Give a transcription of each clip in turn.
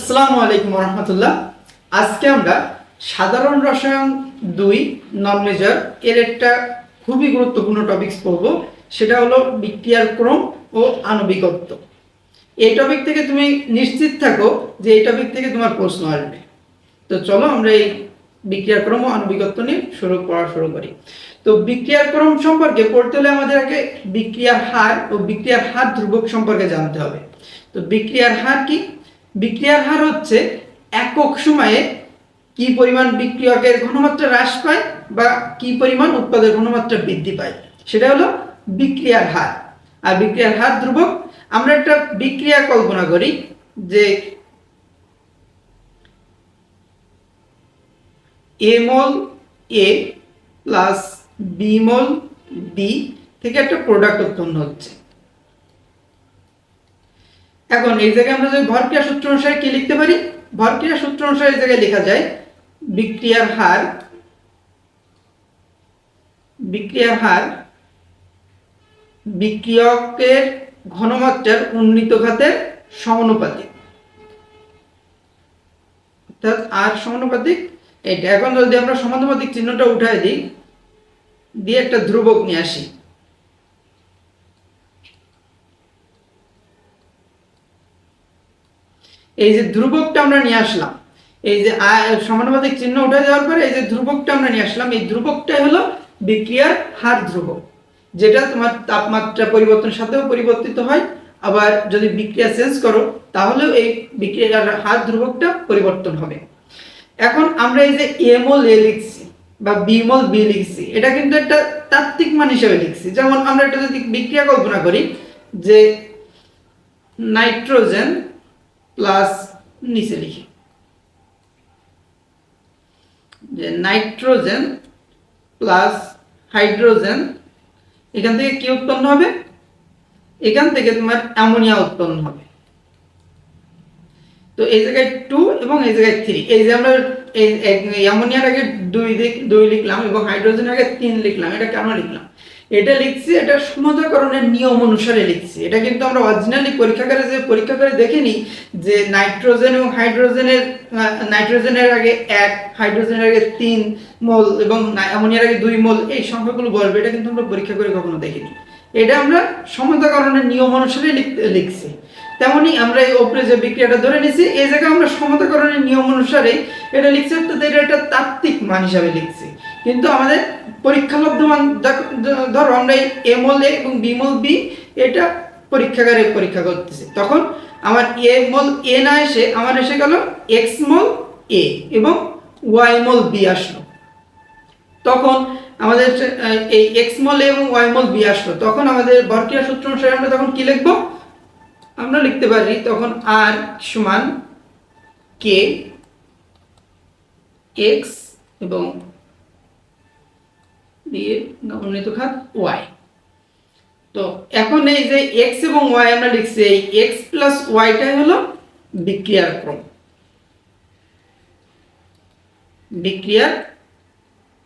আসসালামু আলাইকুম রহমতুল্লাহ। আজকে আমরা সাধারণ রসায়ন 2 নন মেজর এর একটা খুবই গুরুত্বপূর্ণ টপিকস পড়ব। সেটা হলো বিক্রিয়ার ক্রম ও আণবিকত্ব। এই টপিক থেকে তুমি নিশ্চিত থাকো যে এই টপিক থেকে তোমার প্রশ্ন আসবে। তো চলো আমরা এই বিক্রিয়ার ক্রম ও আণবিকত্ব নিয়ে পড়া শুরু করি। তো বিক্রিয়ার ক্রম সম্পর্কে পড়তে হলে আমাদের আগে বিক্রিয়ার হার ও বিক্রিয়ার হার ধ্রুবক সম্পর্কে জানতে হবে। তো বিক্রিয়ার হার কি? বিক্রিয়ার হার হচ্ছে একক সময়ে কি পরিমাণ বিক্রিয়কের ঘনমাত্রা হ্রাস পায় বা কি পরিমাণ উৎপাদের ঘনমাত্রা বৃদ্ধি পায়, সেটা হলো বিক্রিয়ার হার। আর বিক্রিয়ার হার ধ্রুবক। আমরা একটা বিক্রিয়া কল্পনা করি যে এ মল এ প্লাস বি মল বি থেকে একটা প্রোডাক্ট উৎপন্ন হচ্ছে। এখন এই জায়গায় আমরা যদি ভরক্রিয়া সূত্র অনুসারে কি লিখতে পারি? ভরক্রিয়া সূত্র অনুসারে এই জায়গায় লেখা যায় বিক্রিয়ার হার বিক্রিয়কের ঘনমাত্রার উন্নীত ঘাতের সমানুপাতিক, অর্থাৎ আর সমানুপাতিক এটা। এখন যদি আমরা সমানুপাতিক চিহ্নটা উঠাই দিই, দিয়ে একটা ধ্রুবক নিয়ে আসি, এই যে ধ্রুবকটা আমরা নিয়ে আসলাম, এই যে সমানুপাতিক চিহ্ন উঠে যাওয়ার পরে এই যে ধ্রুবকটা আমরা নিয়ে আসলাম, এই ধ্রুবকটাই হলো বিক্রিয়ার হার ধ্রুবক, যেটা তোমার তাপমাত্রা পরিবর্তনের সাথেও পরিবর্তিত হয়। আবার যদি বিক্রিয়া চেঞ্জ করো তাহলেও এই বিক্রিয়ার হার ধ্রুবকটা পরিবর্তন হবে। এখন আমরা এই যে এ মল এ লিখছি বা বি মল বি লিখছি, এটা কিন্তু একটা তাত্ত্বিক মান হিসেবে লিখছি। যেমন আমরা একটা যদি বিক্রিয়া কল্পনা করি যে নাইট্রোজেন প্লাস, নিচে লিখি যে নাইট্রোজেন প্লাস হাইড্রোজেন, এখান থেকে কি উৎপন্ন হবে? এখান থেকে তোমার অ্যামোনিয়া উৎপন্ন হবে। তো এই জায়গায় 2 এবং এই জায়গায় 3, এই যে আমরা এই অ্যামোনিয়ার আগে 2 লিখলাম এবং হাইড্রোজেনের আগে 3 লিখলাম। এটা কেন লিখলাম? এটা লিখছি এটা সমতাকরণের নিয়ম অনুসারে লিখছি। এটা কিন্তু আমরা অরিজিনালি পরীক্ষা করে দেখিনি যে নাইট্রোজেন এবং নাইট্রোজেনের আগে 1, হাইড্রোজেনের আগে 3 মোল এবং অ্যামোনিয়ার আগে 2 মোল এই সংখ্যাগুলো বলবে। এটা কিন্তু আমরা পরীক্ষা করে কখনো দেখিনি। এটা আমরা সমতাকরণের নিয়ম অনুসারে লিখছি। তেমনি আমরা এই উপরে যে বিক্রিয়াটা ধরে নিছি, এই জায়গায় আমরা সমতাকরণের নিয়ম অনুসারে এটা লিখছি, অর্থাৎ এটা একটা তাত্ত্বিক মান হিসাবে লিখছি। কিন্তু আমাদের পরীক্ষালব্ধ মান, ধরো আমরা এই এ মল এ এবং বি মল বি এটা পরীক্ষাগারে পরীক্ষা করতেছি, তখন আমার এ মল এ না এসে আমার এসে গেল এক্স মল এ এবং ওয়াই মল বি আসলো। তখন আমাদের এই এক্স মল এ এবং ওয়াই মল বি আসলো, তখন আমাদের ভরক্রিয়া সূত্র অনুসারে আমরা তখন কি লিখবো? আমরা লিখতে পারি তখন আর সমান কে এক্স এবং দিয়ে উন্নীত ঘাত ওয়াই। তো এখন এই যে এক্স এবং ওয়াই আমরা লিখছি, এই এক্স প্লাস ওয়াইটাই হলো বিক্রিয়ার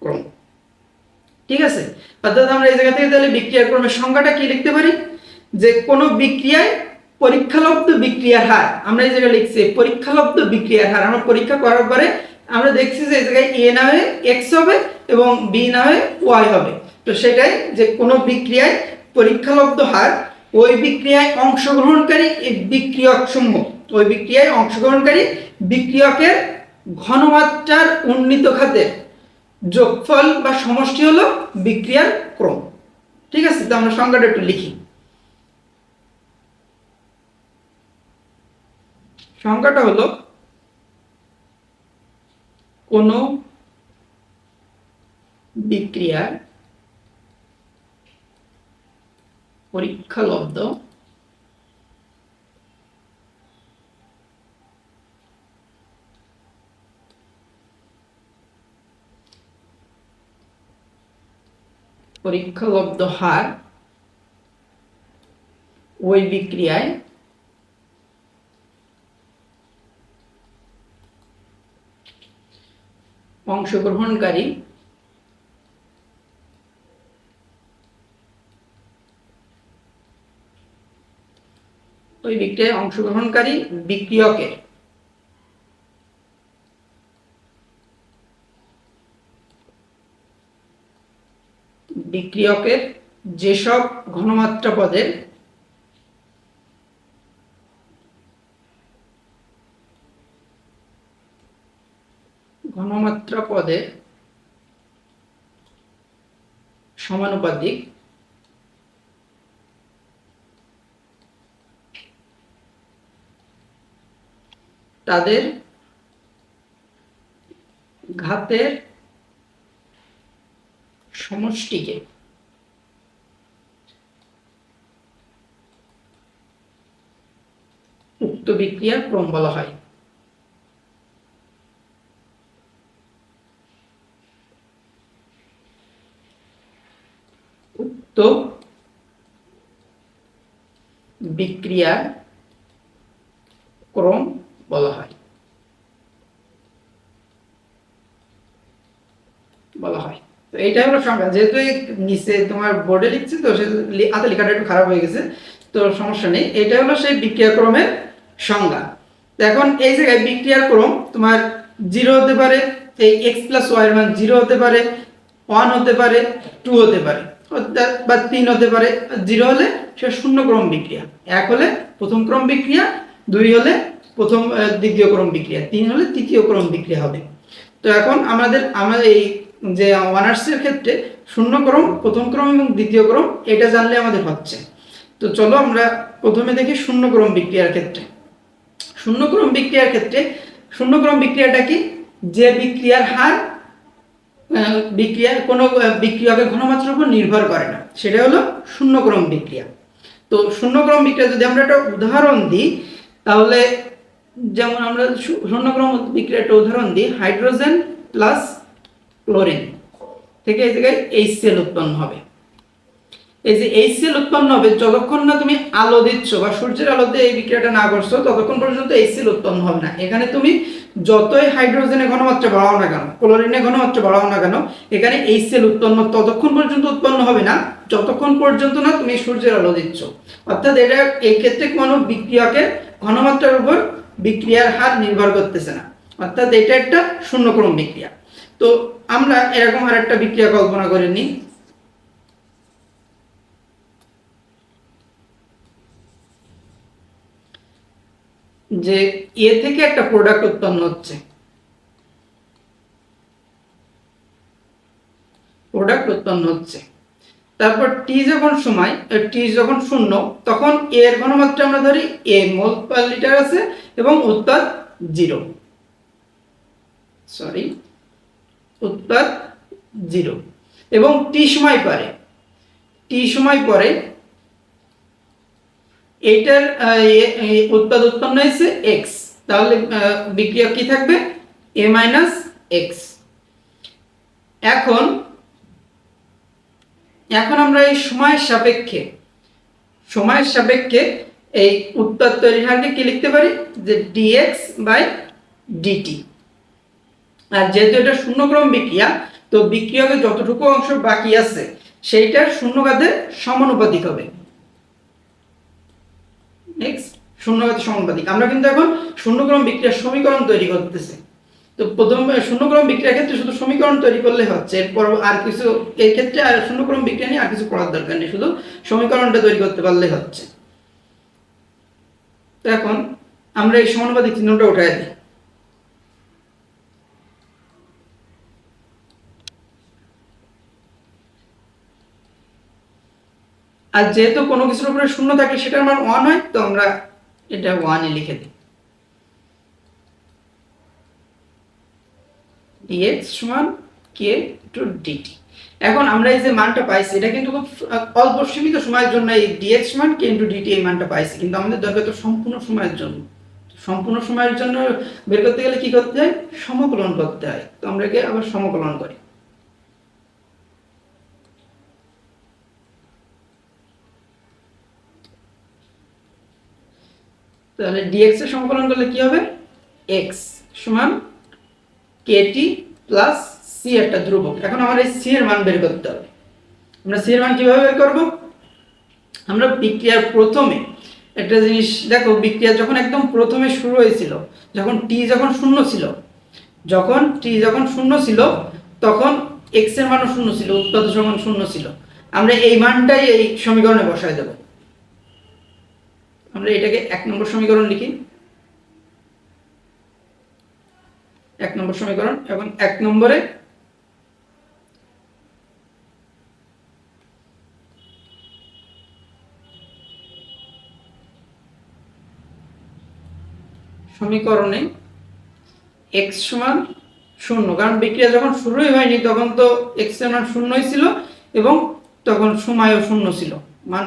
ক্রম। ঠিক আছে? অর্থাৎ আমরা এই জায়গা থেকে তাহলে বিক্রিয়ার ক্রমের সংজ্ঞাটা কি লিখতে পারি? যে কোনো বিক্রিয়ায় পরীক্ষালব্ধ বিক্রিয়ার হার, আমরা এই জায়গায় লিখছি পরীক্ষালব্ধ বিক্রিয়ার হার। আমরা পরীক্ষা করার পরে আমরা দেখছি যে এই জায়গায় এ না হয়ে এক্স হবে এবং বি না হয়ে ওয়াই হবে। তো সেটাই যে কোনো বিক্রিয়ায় পরীক্ষালব্ধ হার ওই বিক্রিয়ায় অংশগ্রহণকারী বিক্রিয়কের ঘনমাত্রার উন্নীত ঘাতের যোগফল বা সমষ্টি হলো বিক্রিয়ার ক্রম। ঠিক আছে? তো আমরা সংজ্ঞাটা একটু লিখি। সংজ্ঞাটা হলো কোন বিক্রিয়ার পরীক্ষালব্ধ হার ওই বিক্রিয়ায় অংশগ্রহণকারী বিক্রিয়ায় অংশগ্রহণকারী বিক্রিয়কের বিক্রিয়কের যেসব ঘনমাত্রা পদের সমানুপাতিক তাদের ঘাতের সমষ্টিকে উক্ত বিক্রিয়ার ক্রম বলা হয়। উক্ত বিক্রিয়ার ক্রম বলা হয়। তো এইটাই হলো সংজ্ঞা। যেহেতু নিচে তোমার বোর্ডে লিখছি তো সে হাতে লেখাটা একটু খারাপ হয়ে গেছে, তো সমস্যা নেই। এটা হলো সেই বিক্রিয়া ক্রমের সংজ্ঞা। তো এখন এই জায়গায় বিক্রিয়ার ক্রম তোমার 0 হতে পারে, এই x প্লাস y এর মান 0 হতে পারে, 1 হতে পারে, 2 হতে পারে, বা 3 হতে পারে। 0 হলে সে শূন্য ক্রম বিক্রিয়া, 1 হলে প্রথম ক্রম বিক্রিয়া, 2 হলে দ্বিতীয় ক্রম বিক্রিয়া, 3 হলে তৃতীয় ক্রম বিক্রিয়া হবে। তো এখন আমাদের এই যে অনার্সের ক্ষেত্রে শূন্য ক্রম, প্রথম ক্রম এবং দ্বিতীয় ক্রম এটা জানলে আমাদের হচ্ছে। তো চলো আমরা প্রথমে দেখি শূন্য ক্রম বিক্রিয়ার ক্ষেত্রে। শূন্য ক্রম বিক্রিয়াটা কি? যে বিক্রিয়ার হার কোনো বিক্রিয়কের ঘনমাত্রার উপর নির্ভর করে না, সেটা হলো শূন্য ক্রম বিক্রিয়া। তো শূন্য ক্রম বিক্রিয়া যদি আমরা একটা উদাহরণ দিই, তাহলে যেমন আমরা শূন্য ক্রম বিক্রিয়ার একটা উদাহরণ দিই, হাইড্রোজেন প্লাস ক্লোরিন থেকে এই জায়গায় HCl উৎপন্ন হবে। এই যে HCl উৎপন্ন হবে, যতক্ষণ না তুমি আলো দিচ্ছ বা সূর্যের আলোতে এই বিক্রিয়াটা না করছো ততক্ষণ পর্যন্ত HCl উৎপন্ন হবে না। এখানে তুমি যতই হাইড্রোজেনের ঘনমাত্রা বাড়াও না কেন, ক্লোরিনের ঘনমাত্রা বাড়াও না কেন, এখানে HCl উৎপন্ন ততক্ষণ পর্যন্ত উৎপন্ন হবে না যতক্ষণ পর্যন্ত না তুমি সূর্যের আলো দিচ্ছ। অর্থাৎ এটা এই ক্ষেত্রে কোনো বিক্রিয়কের ঘনমাত্রার উপর বিক্রিয়ার হার নির্ভর করতেছে না, অর্থাৎ এটা একটা শূন্যক্রম বিক্রিয়া। তো আমরা এরকম আরেকটা বিক্রিয়া কল্পনা করে নিই। যে এ থেকে একটা প্রোডাক্ট উৎপন্ন হচ্ছে, তারপর টি যখন শূন্য, তখন এর ঘনমাত্রা আমরা ধরি a মোল পার লিটার আছে এবং উৎপাদ 0, এবং টি সময় পরে এইটার উৎপাদ উৎপন্ন হয়েছে x, তাহলে বিক্রিয়া কি থাকবে? a minus x। এখন আমরা এই সময়ের সাপেক্ষে এই উৎপাদ তৈরির হারকে কি লিখতে পারি? যে dx বাই dt। আর যেহেতু এটা শূন্যক্রম বিক্রিয়া, তো বিক্রিয়কের যতটুকু অংশ বাকি আছে সেইটার শূন্যঘাতের সমানুপাতিক হবে। নেক্সট, শূন্যঘাতের সমানুপাতিক। আমরা কিন্তু এখন শূন্যক্রম বিক্রিয়ার সমীকরণ তৈরি করতেছি। তো প্রথম শূন্যক্রম বিক্রিয়ার ক্ষেত্রে শুধু সমীকরণ তৈরি করলে হচ্ছে, এরপর আর কিছু এই ক্ষেত্রে আর শূন্যক্রম বিক্রিয়া নিয়ে আর কিছু পড়ার দরকার নেই, শুধু সমীকরণটা তৈরি করতে পারলে হচ্ছে। তো এখন আমরা এই সমানুপাতিক চিহ্নটা উঠাই দিই। আর যেহেতু কোনো কিছুর উপরে শূন্য থাকে সেটার মান 1 হয়, তো আমরা এটা 1 এ লিখে দিই। dx সমান k টু dt। এখন আমরা এই যে মানটা পাইছি, এটা কিন্তু খুব অল্প সীমিত সময়ের জন্য এই dx সমান k ইনটু dt এই মানটা পাইছি, কিন্তু আমাদের দরকার তো সম্পূর্ণ সময়ের জন্য। সম্পূর্ণ সময়ের জন্য বের করতে গেলে কি করতে হয়? সমকলন করতে হয়। তো আমরা একে আবার সমকলন করি। তাহলে dx এর সমকলন করলে কি হবে? x সমান kt প্লাস c একটা ধ্রুবক। এখন আমার এই c এর মান বের করতে হবে। আমরা c এর মান কিভাবে বের করব? আমরা বিক্রিয়ার প্রথমে একটা জিনিস দেখো, বিক্রিয়া যখন একদম প্রথমে শুরু হয়েছিল, যখন t যখন শূন্য ছিল, তখন এক্স এর মানও শূন্য ছিল, উৎপাদ্য সমান শূন্য ছিল, আমরা এই মানটাই এই সমীকরণে বসায় দেব। আমরা এটাকে 1 নম্বর সমীকরণ লিখি, 1 নম্বর সমীকরণ। এখন 1 নম্বরে সমীকরণে x সমান 0, কারণ বিক্রিয়া যখন শুরুই হয়নি তখন তো x এর মান 0ই ছিল এবং তখন সময়ও 0 ছিল। মান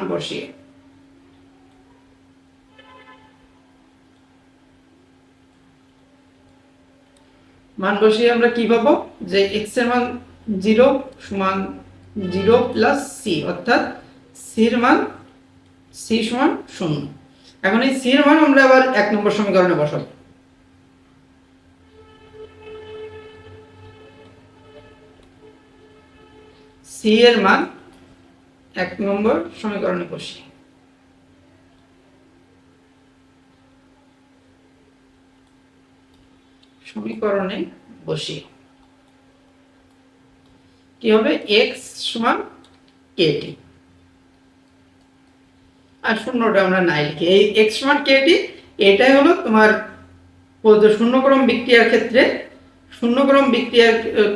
বসিয়ে আমরা কি পাবো, যে x এর মান 0 সমান 0 প্লাস c, অর্থাৎ c এর মান c সমান 0। এখন এই c এর মান আমরা আবার 1 নম্বর সমীকরণে বসাবো। c এর মান 1 নম্বর সমীকরণে বসি। সমীকরণে বসি কি হবে, x সমান kt, আর শূন্যটা আমরা নাই লিখি। এই x সমান kt এটাই হলো তোমার শূন্যক্রম বিক্রিয়ার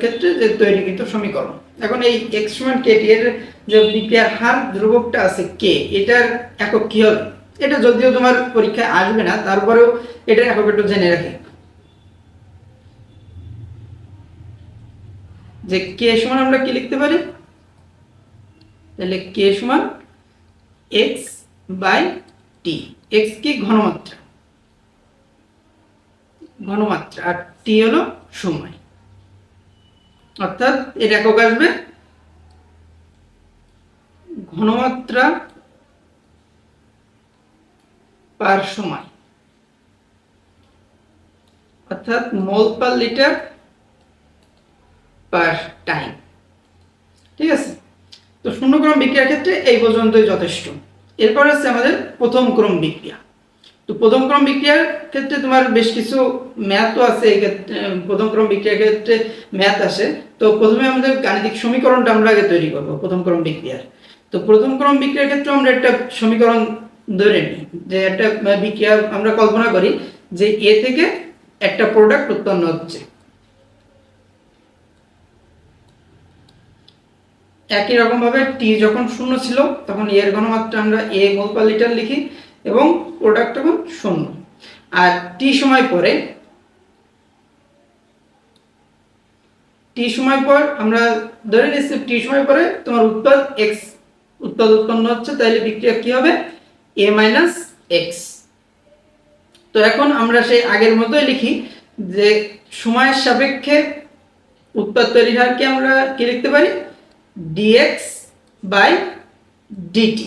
ক্ষেত্রে যে তৈরিকৃত সমীকরণ। এখন এই x সমান kt এর যে বিক্রিয়ার হার ধ্রুবকটা আছে k, এটার একক কি হবে, এটা যদিও তোমার পরীক্ষায় আসবে না, তারপরেও এটার একক একটু জেনে রাখি, যে k সমান আমরা কি লিখতে পারি, তাহলে k সমান x বাই t। x কি ঘনমাত্রা আর t হলো সময়, অর্থাৎ এর একক আসবে ঘনমাত্রা পার সময়, অর্থাৎ মোল পার লিটার পার টাইম। ঠিক আছে, তো শূন্যক্রম বিক্রিয়ার ক্ষেত্রে এই পর্যন্তই যথেষ্ট। এরপর আছে আমাদের প্রথম ক্রম বিক্রিয়া। তো প্রথম ক্রম বিক্রিয়ার ক্ষেত্রে তোমার বেশ কিছু ম্যাথও আছে, এই ক্ষেত্রে প্রথম ক্রম বিক্রিয়ার ক্ষেত্রে ম্যাথ আসে। তো প্রথমে আমাদের গাণিতিক সমীকরণটা আমরা আগে তৈরি করব প্রথম ক্রম বিক্রিয়ার। তো প্রথম ক্রম বিক্রিয়ার ক্ষেত্রে আমরা একটা সমীকরণ ধরে নিই, যে একটা বিক্রিয়া আমরা কল্পনা করি যে এ থেকে একটা প্রোডাক্ট উৎপন্ন হচ্ছে। একই রকম ভাবে টি যখন 0 ছিল তখন এর ঘনমাত্রা আমরা a মোল পার লিটার লিখি এবং প্রোডাক্ট তখন 0। আর টি সময় পর আমরা ধরে নিচ্ছি টি সময় পরে তোমার উৎপাদ উৎপন্ন হচ্ছে, তাহলে বিক্রিয়া কি হবে, a মাইনাস এক্স। তো এখন আমরা সেই আগের মতোই লিখি, যে সময়ের সাপেক্ষে উৎপাদ তৈরির হারকে আমরা কি লিখতে পারি, dx বাই dt।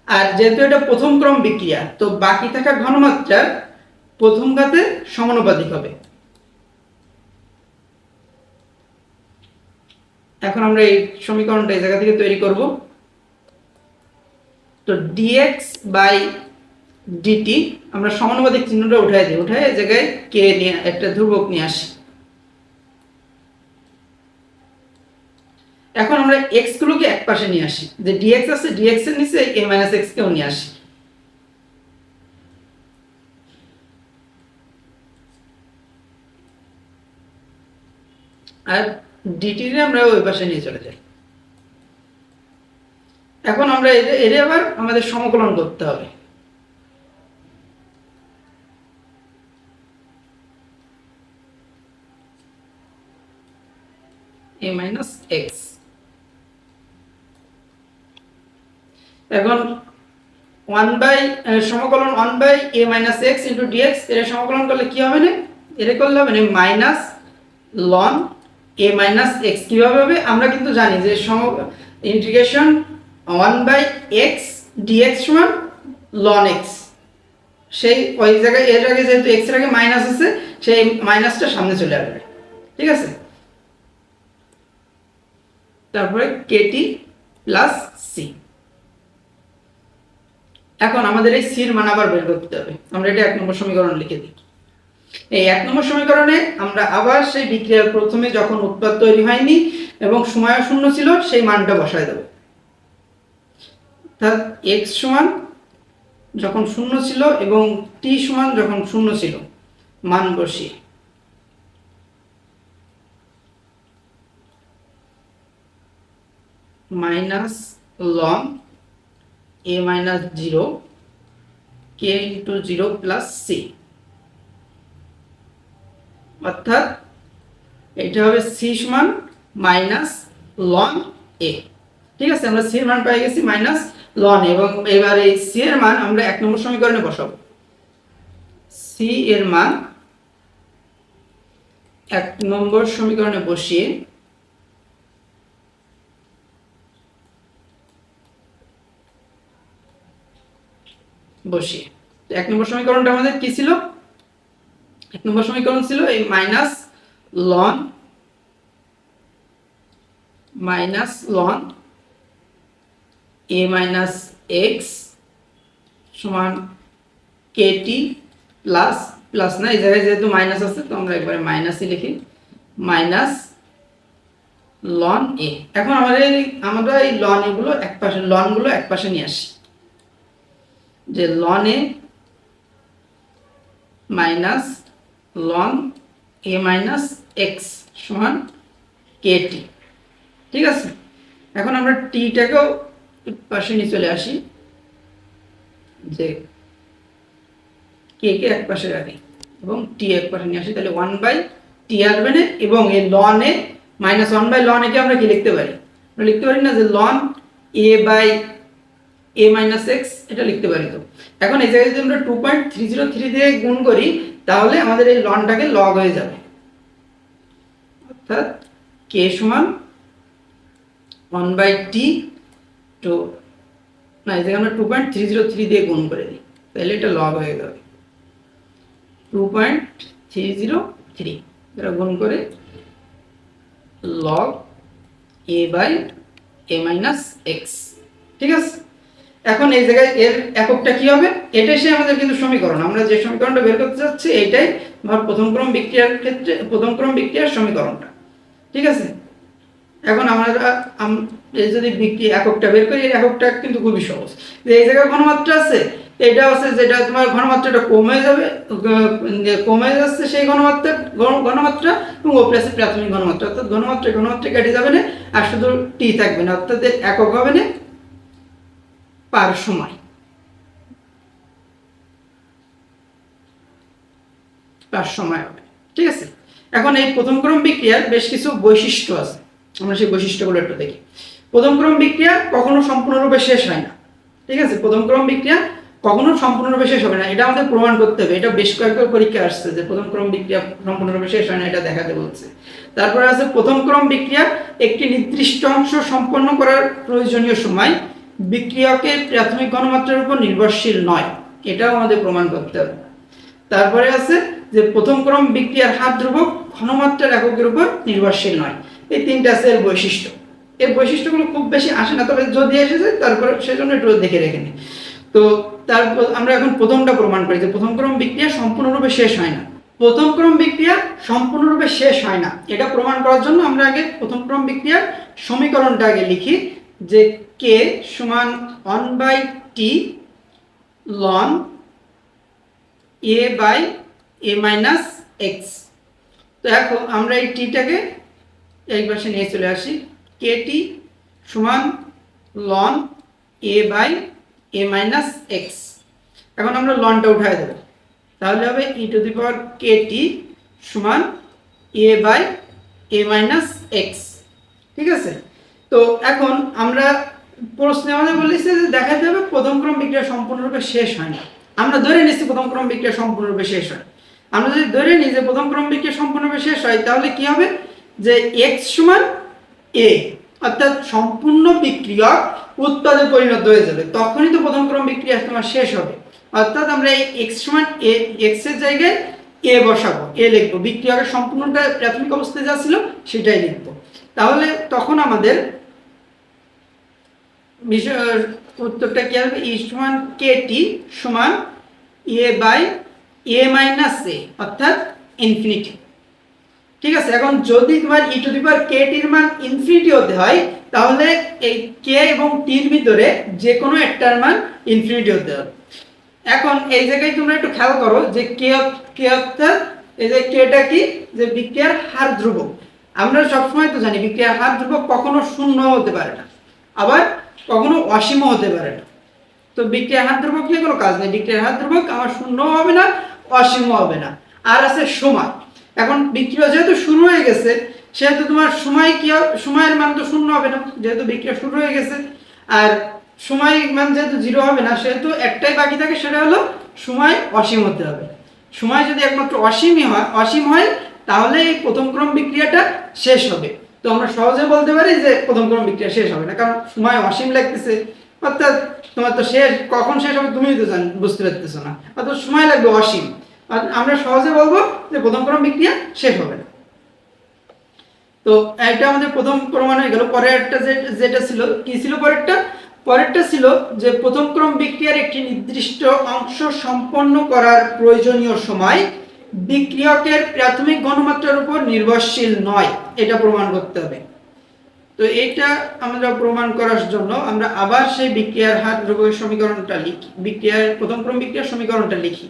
আর যেহেতু এটা প্রথম ক্রম বিক্রিয়া, তো বাকি থাকা ঘনমাত্রা প্রথম ঘাতে সমানুপাতিক হবে। এখন আমরা এই সমীকরণটা এই জায়গা থেকে তৈরি করব। তো dx বাই dt আমরা সমানুপাতিক চিহ্নটা উঠাই দিই, উঠাই এই জায়গায় k নিয়ে একটা ধ্রুবক নিয়ে আসি। এখন আমরা x গুলোকে এক পাশে নিয়ে আসি, যে dx আছে dx এর নিচে a - x কেও নিয়ে আসি। আর dt রে আমরা ওই পাশে নিয়ে চলে যাই। এখন আমরা এর আবার আমাদের সমাকলন করতে হবে। a - x। এখন সমাকলন 1/a - x dx এর সমাকলন করলে কি হবে, না এর করলে হবে না মাইনাস লন a - x। কিভাবে হবে, আমরা কিন্তু জানি যে ইন্টিগ্রেশন 1/x dx সমান ln x। সেই ওই জায়গায় এর আগে যেহেতু x এর আগে মাইনাস আছে, সেই মাইনাসটা সামনে চলে আসবে। ঠিক আছে, তারপরে kt প্লাস c। এখন আমাদের এই সির মান আবার বের করতে হবে। আমরা এটা 1 নম্বর সমীকরণ লিখে দিই। এই 1 নম্বর সমীকরণে আমরা আবার সেই বিক্রিয়ার প্রথমে যখন উৎপাদ তৈরি হয়নি এবং সময়ও শূন্য ছিল, সেই মানটা বসায় দেবো। অর্থাৎ এক্স সমান যখন শূন্য ছিল এবং টি সমান যখন শূন্য ছিল, মান বসিয়ে মাইনাস লন এ মাইনাস 0 কে ইন্টু 0 প্লাস সি, অর্থাৎ এটা হবে সি সমান মাইনাস লন এ। ঠিক আছে, আমরা সি এর মান পেয়ে গেছি মাইনাস লন, এবং এবার এই সি এর মান আমরা 1 নম্বর সমীকরণে বসাবো। সি এর মান 1 নম্বর সমীকরণে বসিয়ে বসিয়ে 1 নম্বর সমীকরণটা আমাদের কি ছিল? 1 নম্বর সমীকরণ ছিল এই মাইনাস লন এ মাইনাস এক্স সমান কেটি প্লাস প্লাস না, এই জায়গায় যেহেতু মাইনাস আছে তো আমরা একবারে মাইনাসই লিখি, মাইনাস লন এ। এখন আমরা এই লন এগুলো একপাশে, লনগুলো একপাশে নিয়ে আসি, যে লন এ মাইনাস লন এ মাইনাস এক্স সমান কেটি। ঠিক আছে, এখন আমরা টিটাকেও পাশে নিয়ে চলে আসি, যে কে কে এক পাশে রাখি এবং টি এক পাশে নিয়ে আসি, তাহলে 1/t আসবে না। এবং এই লন এ মাইনাস 1/ln এ কে আমরা কি লিখতে পারি? আমরা লিখতে পারি না যে লন a মাইনাস এক্স, এটা লিখতে পারি। তো এখন এই জায়গায় যদি আমরা 2.303 দিয়ে গুণ করি তাহলে আমাদের এই লনটাকে লগ হয়ে যাবে, অর্থাৎ কে সমান 1/t টু, না এই জায়গায় আমরা 2.303 দিয়ে গুণ করে দিই, তাহলে এটা লগ হয়ে যাবে 2.303, এটা গুণ করে লগ a মাইনাস এক্স। ঠিক আছে, এখন এই জায়গায় এর এককটা কি হবে? এটাই সে আমাদের কিন্তু সমীকরণ, আমরা যে সমীকরণটা বের করতে যাচ্ছি এইটাই ধর প্রথম ক্রম বিক্রিয়ার ক্ষেত্রে প্রথম ক্রম বিক্রিয়ার সমীকরণটা। ঠিক আছে, এখন আমরা যদি বিক্রিয়া এককটা বের করি, এই এককটা কিন্তু খুবই সহজ। এই জায়গায় ঘনমাত্রা আছে, এটা আছে যেটা তোমার ঘনমাত্রাটা কমে যাবে, কমে যাচ্ছে সেই ঘনমাত্রা এবং ওপরে আছে প্রাথমিক ঘনমাত্রা, অর্থাৎ ঘনমাত্রা কেটে যাবে না, আর শুধু টি থাকবে না, অর্থাৎ একক হবে না পার সময়, হবে। ঠিক আছে, এখন এই প্রথম ক্রম বিক্রিয়ার বেশ কিছু বৈশিষ্ট্য আছে, আমরা সেই বৈশিষ্ট্যগুলো একটু দেখি। প্রথম ক্রম বিক্রিয়া কখনো সম্পূর্ণরূপে শেষ হয় না। ঠিক আছে, প্রথম ক্রম বিক্রিয়া কখনো সম্পূর্ণরূপে শেষ হবে না, এটা আমাদের প্রমাণ করতে হবে। এটা বেশ কয়েকবার পরীক্ষা আসছে যে প্রথম ক্রম বিক্রিয়া সম্পূর্ণরূপে শেষ হয় না, এটা দেখাতে বলছে। তারপরে আছে প্রথম ক্রম বিক্রিয়া একটি নির্দিষ্ট অংশ সম্পন্ন করার প্রয়োজনীয় সময় বিক্রিয়কের প্রাথমিক ঘনমাত্রার উপর নির্ভরশীল নয়, এটাও আমাদের প্রমাণ করতে হবে। তারপরে আছে যে প্রথম ক্রম বিক্রিয়ার হার ধ্রুবক ঘনমাত্রার এককের উপর নির্ভরশীল নয়। এই তিনটা আছে এর বৈশিষ্ট্য। এর বৈশিষ্ট্যগুলো খুব বেশি আসে না, তবে যদি এসে যায় তারপরে সেজন্য একটু দেখে রেখে নিই। তো তারপর আমরা এখন প্রথমটা প্রমাণ করি যে প্রথম ক্রম বিক্রিয়া সম্পূর্ণরূপে শেষ হয় না। প্রথম ক্রম বিক্রিয়া সম্পূর্ণরূপে শেষ হয় না, এটা প্রমাণ করার জন্য আমরা আগে প্রথম ক্রম বিক্রিয়ার সমীকরণটা আগে লিখি, যে কে সমান 1/t ln a minus x. তো এখন আমরা এই টিটাকে এই পাশে নিয়ে চলে আসি, কেটি সমান ln a মাইনাস এক্স। এখন আমরা লনটা উঠাই দেব, তাহলে হবে e⁻kt সমান a মাইনাস এক্স। ঠিক আছে, তো এখন আমরা প্রশ্নে আমাদের বলেছে যে দেখাতে হবে প্রথম ক্রম বিক্রিয়া সম্পূর্ণরূপে শেষ হয় না। আমরা ধরে নিচ্ছি প্রথম ক্রম বিক্রিয়া সম্পূর্ণরূপে শেষ হয়। আমরা যদি ধরে নিই যে প্রথম ক্রম বিক্রিয়া সম্পূর্ণরূপে শেষ হয়, তাহলে কি হবে? যে x সমান a, অর্থাৎ সম্পূর্ণ বিক্রিয়ক উৎপাদে পরিণত হয়ে যাবে, তখনই তো প্রথম ক্রম বিক্রিয়া তোমার শেষ হবে। অর্থাৎ আমরা এই x সমান a, x এর জায়গায় a বসাবো, a লিখবো, বিক্রিয়কের সম্পূর্ণটা প্রাথমিক অবস্থায় যা ছিল সেটাই লিখবো। তাহলে তখন আমাদের উত্তরটা কি হবে? e সমান kt সমান a মাইনাস a, অর্থাৎ ইনফিনিটি। ঠিক আছে, এখন যদি তোমার ই টু দি পাওয়ার কে টির মান ইনফিনিটি হতে হয়, তাহলে এই কে এবং টির ভিতরে যে কোনো একটার মান ইনফিনিটি হতে হবে। এখন এই জায়গায় তোমরা একটু খেয়াল করো যে কে অর্থাৎ এই যে কেটা কি, যে বিক্রিয়ার হার ধ্রুবক। আমরা সবসময় তো জানি বিক্রিয়ার হার ধ্রুবক কখনো শূন্য হতে পারে না, আবার কখনো অসীম হতে পারে না। তো বিক্রিয়ার হার ধ্রুবক নিয়ে কোনো কাজ নেই, বিক্রিয়ার হার ধ্রুবক আমার শূন্য হবে না, অসীম হবে না। আর আছে সময়। এখন বিক্রিয়া যেহেতু শুরু হয়ে গেছে, সেহেতু তোমার সময় কি, সময়ের মান তো শূন্য হবে না, যেহেতু বিক্রিয়া শুরু হয়ে গেছে। আর সময় মান যেহেতু জিরো হবে না, সেহেতু একটাই বাকি থাকে, সেটা হলো সময় অসীম হতে হবে। সময় যদি একমাত্র অসীম হয় তাহলে এই প্রথম ক্রম বিক্রিয়াটা শেষ হবে। তো আমরা সহজে বলতে পারি যে প্রথম ক্রম বিক্রিয়া শেষ হবে না, কারণ সময় অসীম লাগতেছে, অর্থাৎ তোমার তো শেষ কখন শেষ হবে তুমিই তো বুঝতে পারতেছো না, অর্থাৎ সময় লাগবে অসীম। আর আমরা সহজে বলবো যে প্রথম ক্রম বিক্রিয়া শেষ হবে না। তো এটা আমাদের প্রথম প্রমাণ হয়ে গেল। পরেরটা যেটা ছিল কি ছিল, পরেরটা ছিল যে প্রথম ক্রম বিক্রিয়ার একটি নির্দিষ্ট অংশ সম্পন্ন করার প্রয়োজনীয় সময় বিক্রিয়কের প্রাথমিক ঘনমাত্রার উপর নির্ভরশীল নয়, এটা প্রমাণ করতে হবে। তো এটা আমরা প্রমাণ করার জন্য আমরা আবার সেই বিক্রিয়ার হার ধ্রুবকের সমীকরণটা লিখি, বিক্রিয়ার প্রথম ক্রম বিক্রিয়ার সমীকরণটা লিখি।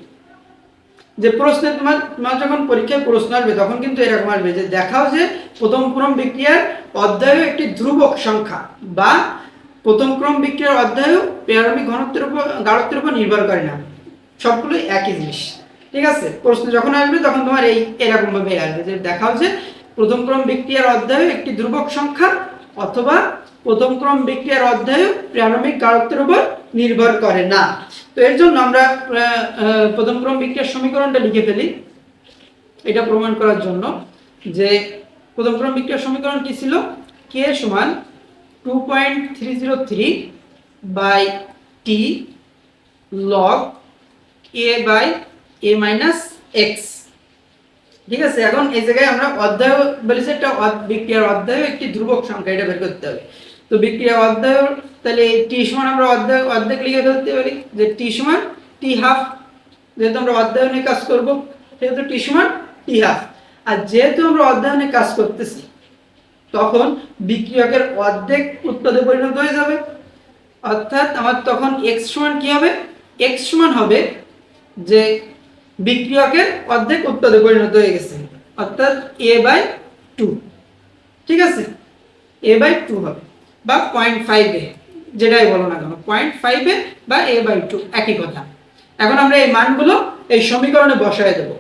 যে প্রশ্নে তোমার যখন পরীক্ষায় প্রশ্ন আসবে তখন কিন্তু এরকম আসবে যে দেখাও যে প্রথম ক্রম বিক্রিয়ার অধ্যায় একটি ধ্রুবক সংখ্যা, বা প্রথম ক্রম বিক্রিয়ার অধ্যায় প্রারম্ভিক ঘনত্বের উপর গাঢ়ত্বের উপর নির্ভর করে না, সবগুলোই একই জিনিস। ঠিক আছে, প্রশ্ন যখন আসবে তখন তোমার এরকম ভাবে আসবে যে দেখাও যে প্রথম ক্রম বিক্রিয়ার অধ্যায় একটি ধ্রুবক সংখ্যা, অথবা প্রথম ক্রম বিক্রিয়ার অধ্যায় প্রারম্ভিক গাঢ়ত্বের উপর নির্ভর করে না। তো এর জন্য আমরা প্রথম ক্রম বিক্রিয়ার সমীকরণটা লিখে ফেলি এটা প্রমাণ করার জন্য। যে প্রথম ক্রম বিক্রিয়ার সমীকরণ কি ছিল, কে সমান 2.303 by t log a by a minus x. ঠিক আছে, এখন এই জায়গায় আমরা অধ্যায় বলেছি একটা বিক্রিয়ার অধ্যায় একটি ধ্রুবক সংখ্যা, এটা বের করতে হবে। তো বিক্রিয়া অধ্যায়, তাহলে টি সমান আমরা অর্ধেক লিখে ফেলতে পারি যে টি সমান টি হাফ, যেহেতু আমরা অধ্যায়নে কাজ করব সেহেতু টি সমান টি হাফ। আর যেহেতু আমরা অধ্যায়নে কাজ করতেছি তখন বিক্রিয়কের অর্ধেক উৎপাদে পরিণত হয়ে যাবে, অর্থাৎ আমার তখন এক্স সমান কি হবে, এক্স সমান হবে যে বিক্রিয়কের অর্ধেক উৎপাদে পরিণত হয়ে গেছে, অর্থাৎ এ বাই টু। ঠিক আছে, এ বাই টু হবে, বা 0.5 এ, যেটাই বলো না কেন 0.5 এ বা এ বাই টু একই কথা। এখন আমরা এই মানগুলো এই সমীকরণে বসায় দেব।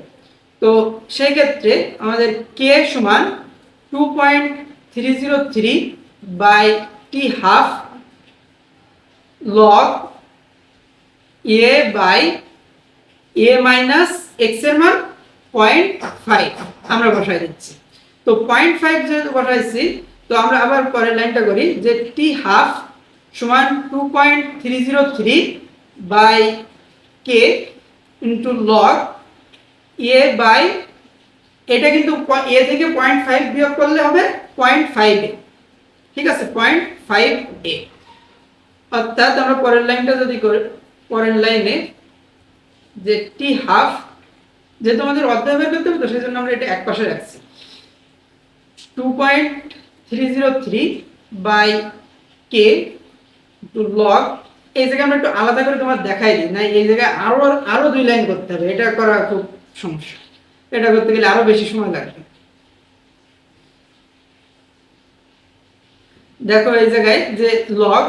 তো সেই ক্ষেত্রে আমাদের কে সমান 2.303 by t half log a by a minus x এর মান 0.5 আমরা বসাই দিচ্ছি। তো 0.5 যেহেতু বসাইছি, তো আমরা আবার পরের লাইনটা করি যে টি হাফ সমান 2.303 by k into log a by, এটা কিন্তু এ থেকে 0.5 বিয়োগ করলে হবে 0.5 এ। ঠিক আছে, 0.5 এ, অর্থাৎ আমরা পরের লাইনটা যদি করি, পরের লাইনে যে টি হাফ, যেহেতু আমাদের অধ্যায় বের করতে হবে তো সেই জন্য আমরা এটা এক পাশে রাখছি, 2.303 বাই কে টু লগ, এই জায়গায় আমরা একটু আলাদা করে তোমার দেখাই দিই না, এই জায়গায় আরো দুই লাইন করতে হবে, এটা করা খুব সমস্যা, এটা করতে গেলে আরো বেশি সময় লাগবে। দেখো এই জায়গায় যে লগ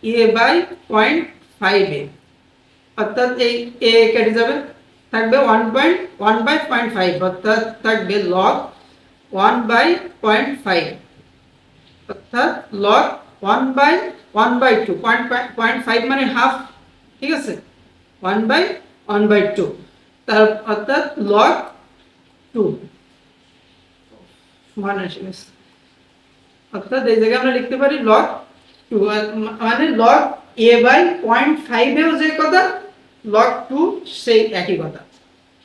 এ বাই 0.5 এ, অর্থাৎ এই এ কেটে যাবে, থাকবে 1 বাই 0.5, অর্থাৎ থাকবে লগ 1 বাই 0.5, অর্থাৎ লগ 1 বাই 2, 0.5 মানে হাফ। ঠিক আছে, 1 বাই 2, তার অর্থাৎ লগ 2 মান এসে গেছে, অর্থাৎ এই জায়গায় আমরা লিখতে পারি লগ 2, মানে লগ এ বাই 0.5 এও যে কথা লগ 2 সেই একই কথা।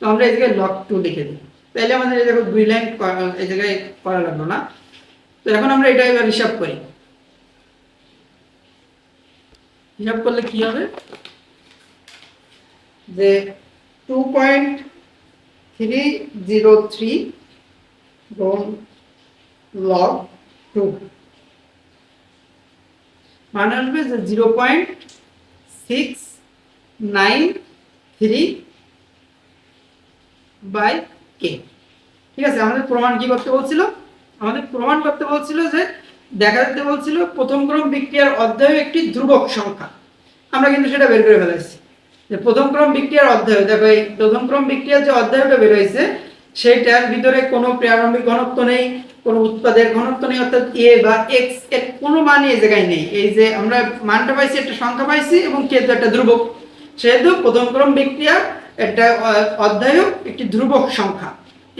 তো আমরা এই জায়গায় লগ 2 লিখে দিই, তাহলে আমাদের এই জায়গায় দুই লাইন এই জায়গায় করা লাগলো না। তো এখন আমরা এটা এবার হিসাব করি, হিসাব করলে কি হবে যে 2.303 গুণ log 2 মানে আসবে যে 0.693 বাই কে। ঠিক আছে, আমাদের প্রমাণ কি করতে বলছিল? আমাদের প্রমাণ করতে বলছিল যে দেখাতে বলছিল প্রথম ক্রম বিক্রিয়ার অধ্যায় একটি ধ্রুবক সংখ্যা। আমরা কিন্তু সেটা বের করে ফেলেছি যে প্রথম ক্রম বিক্রিয়ার অধ্যায়, দেখো এই প্রথম ক্রম বিক্রিয়ার যে অধ্যায়টা বের হয়েছে সেইটার ভিতরে কোনো প্রারম্ভিক ঘনত্ব নেই, কোনো উৎপাদের ঘনত্ব নেই, অর্থাৎ এ বা এক্স এর কোনো মানই এই জায়গায় নেই। এই যে আমরা মানটা পাইছি, একটা সংখ্যা পাইছি এবং কে তো একটা ধ্রুবক, সেহেতু প্রথম ক্রম বিক্রিয়ার একটা অধ্যায় একটি ধ্রুবক সংখ্যা।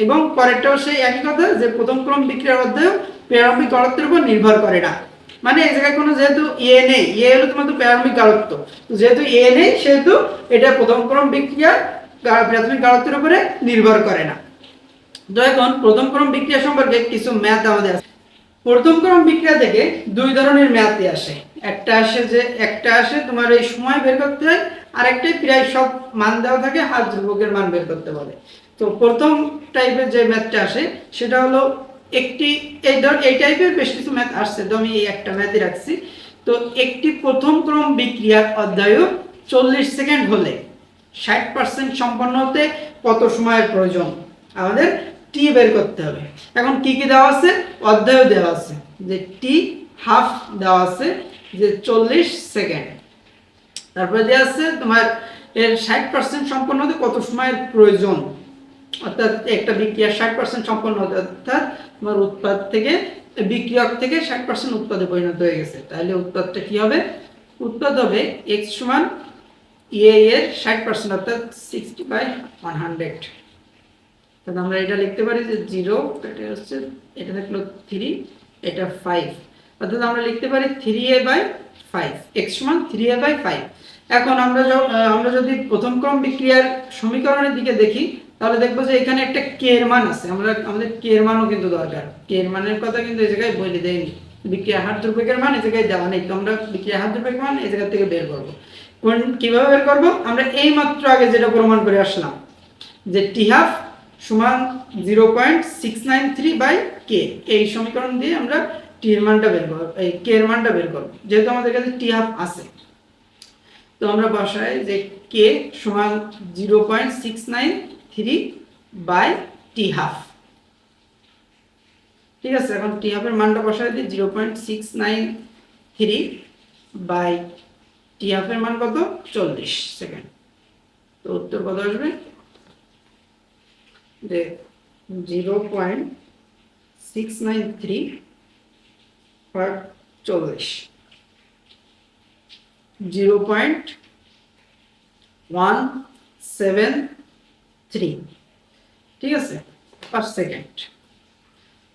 এবং পরেরটাও সেই একই কথা যে প্রথম ক্রম বিক্রিয়ার অধ্যায় প্রারম্ভিক ঘনত্বের উপর নির্ভর করে না। মানে এই জায়গায় কোনো যেহেতু এ নেই, এ হলো তোমাদের প্রারম্ভিক গাঢ়ত্ব, তো যেহেতু এ নেই সেহেতু এটা প্রথম ক্রম বিক্রিয়ার প্রাথমিক গাঢ়ত্বের উপরে নির্ভর করে না। তো এখন প্রথম ক্রম বিক্রিয়া সম্পর্কে কিছু ম্যাথ আমাদের আছে। প্রথম ক্রম বিক্রিয়া থেকে দুই ধরনের ম্যাথই আসে। একটা আসে তোমার এই সময় বের করতে হয়, আর একটাই প্রায় সব মান দেওয়া থাকে, হার ধ্রুবকের মান বের করতে বলে। তো প্রথম টাইপের যে ম্যাথটা আসে সেটা হলো এই টাইপের বেশ কিছু ম্যাথ আসছে, তো আমি এই একটা ম্যাথই রাখছি। তো একটি প্রথম ক্রম বিক্রিয়ার অধ্যায় 40 সেকেন্ড হলে 60% সম্পন্ন হতে কত সময়ের প্রয়োজন? আমাদের টি বের করতে হবে। এখন কি কি দেওয়া আছে? অধ্যায় দেওয়া আছে যে টি হাফ দেওয়া আছে যে 40 সেকেন্ড। তারপরে দেওয়া আছে তোমার এর 60% সম্পন্ন হতে কত সময়ের প্রয়োজন, অর্থাৎ একটা বিক্রিয়া 60% সম্পন্ন হতে, অর্থাৎ তোমার উৎপাদ থেকে বিক্রিয়ক থেকে 60% উৎপাদে পরিণত হয়ে গেছে। তাহলে উৎপাদটা কি হবে? উৎপাদ হবে x সমান এ এর 60% অর্থাৎ 60/100। তাহলে আমরা এটা লিখতে পারি যে 0, এটা হচ্ছে, এটা থাকলো 3, এটা 5, অর্থাৎ আমরা লিখতে পারি 3a/5, x সমান 3a/5। এখন আমরা যদি প্রথম ক্রম বিক্রিয়ার সমীকরণের দিকে দেখি তাহলে দেখবো যে এখানে একটা কে এর মান আছে। আমাদের কে এর মানও কিন্তু দরকার। কে এর মানের কথা কিন্তু এই জায়গায় বলে দেয়নি, বিক্রিয়া হার ধ্রুবকের মান এই জায়গায় দেওয়া নেই, তো আমরা বিক্রিয়া হার ধ্রুবকের মান এই জায়গা থেকে বের করবো। কিভাবে বের করব? আমরা এই মাত্র আগে যেটা প্রমাণ করে আসলাম যে টি হাফ সমান 0.693 বাই কে, এই সমীকরণ দিয়ে আমরা টি এর মানটা বের করব, এই কে এর মানটা বের করব, যেহেতু আমাদের কাছে টি হাফ আছে। তো আমরা বসাই যে কে সমান 0.693 বাই টি হাফ। ঠিক আছে, এখন টি হাফের মানটা বসাই দিই 0.693 বাই টি হাফের মান কত? 40 সেকেন্ড। তো উত্তর কত আসবে? যে 0.693 ভাগ 40, 0.173, ঠিক আছে, পার সেকেন্ড।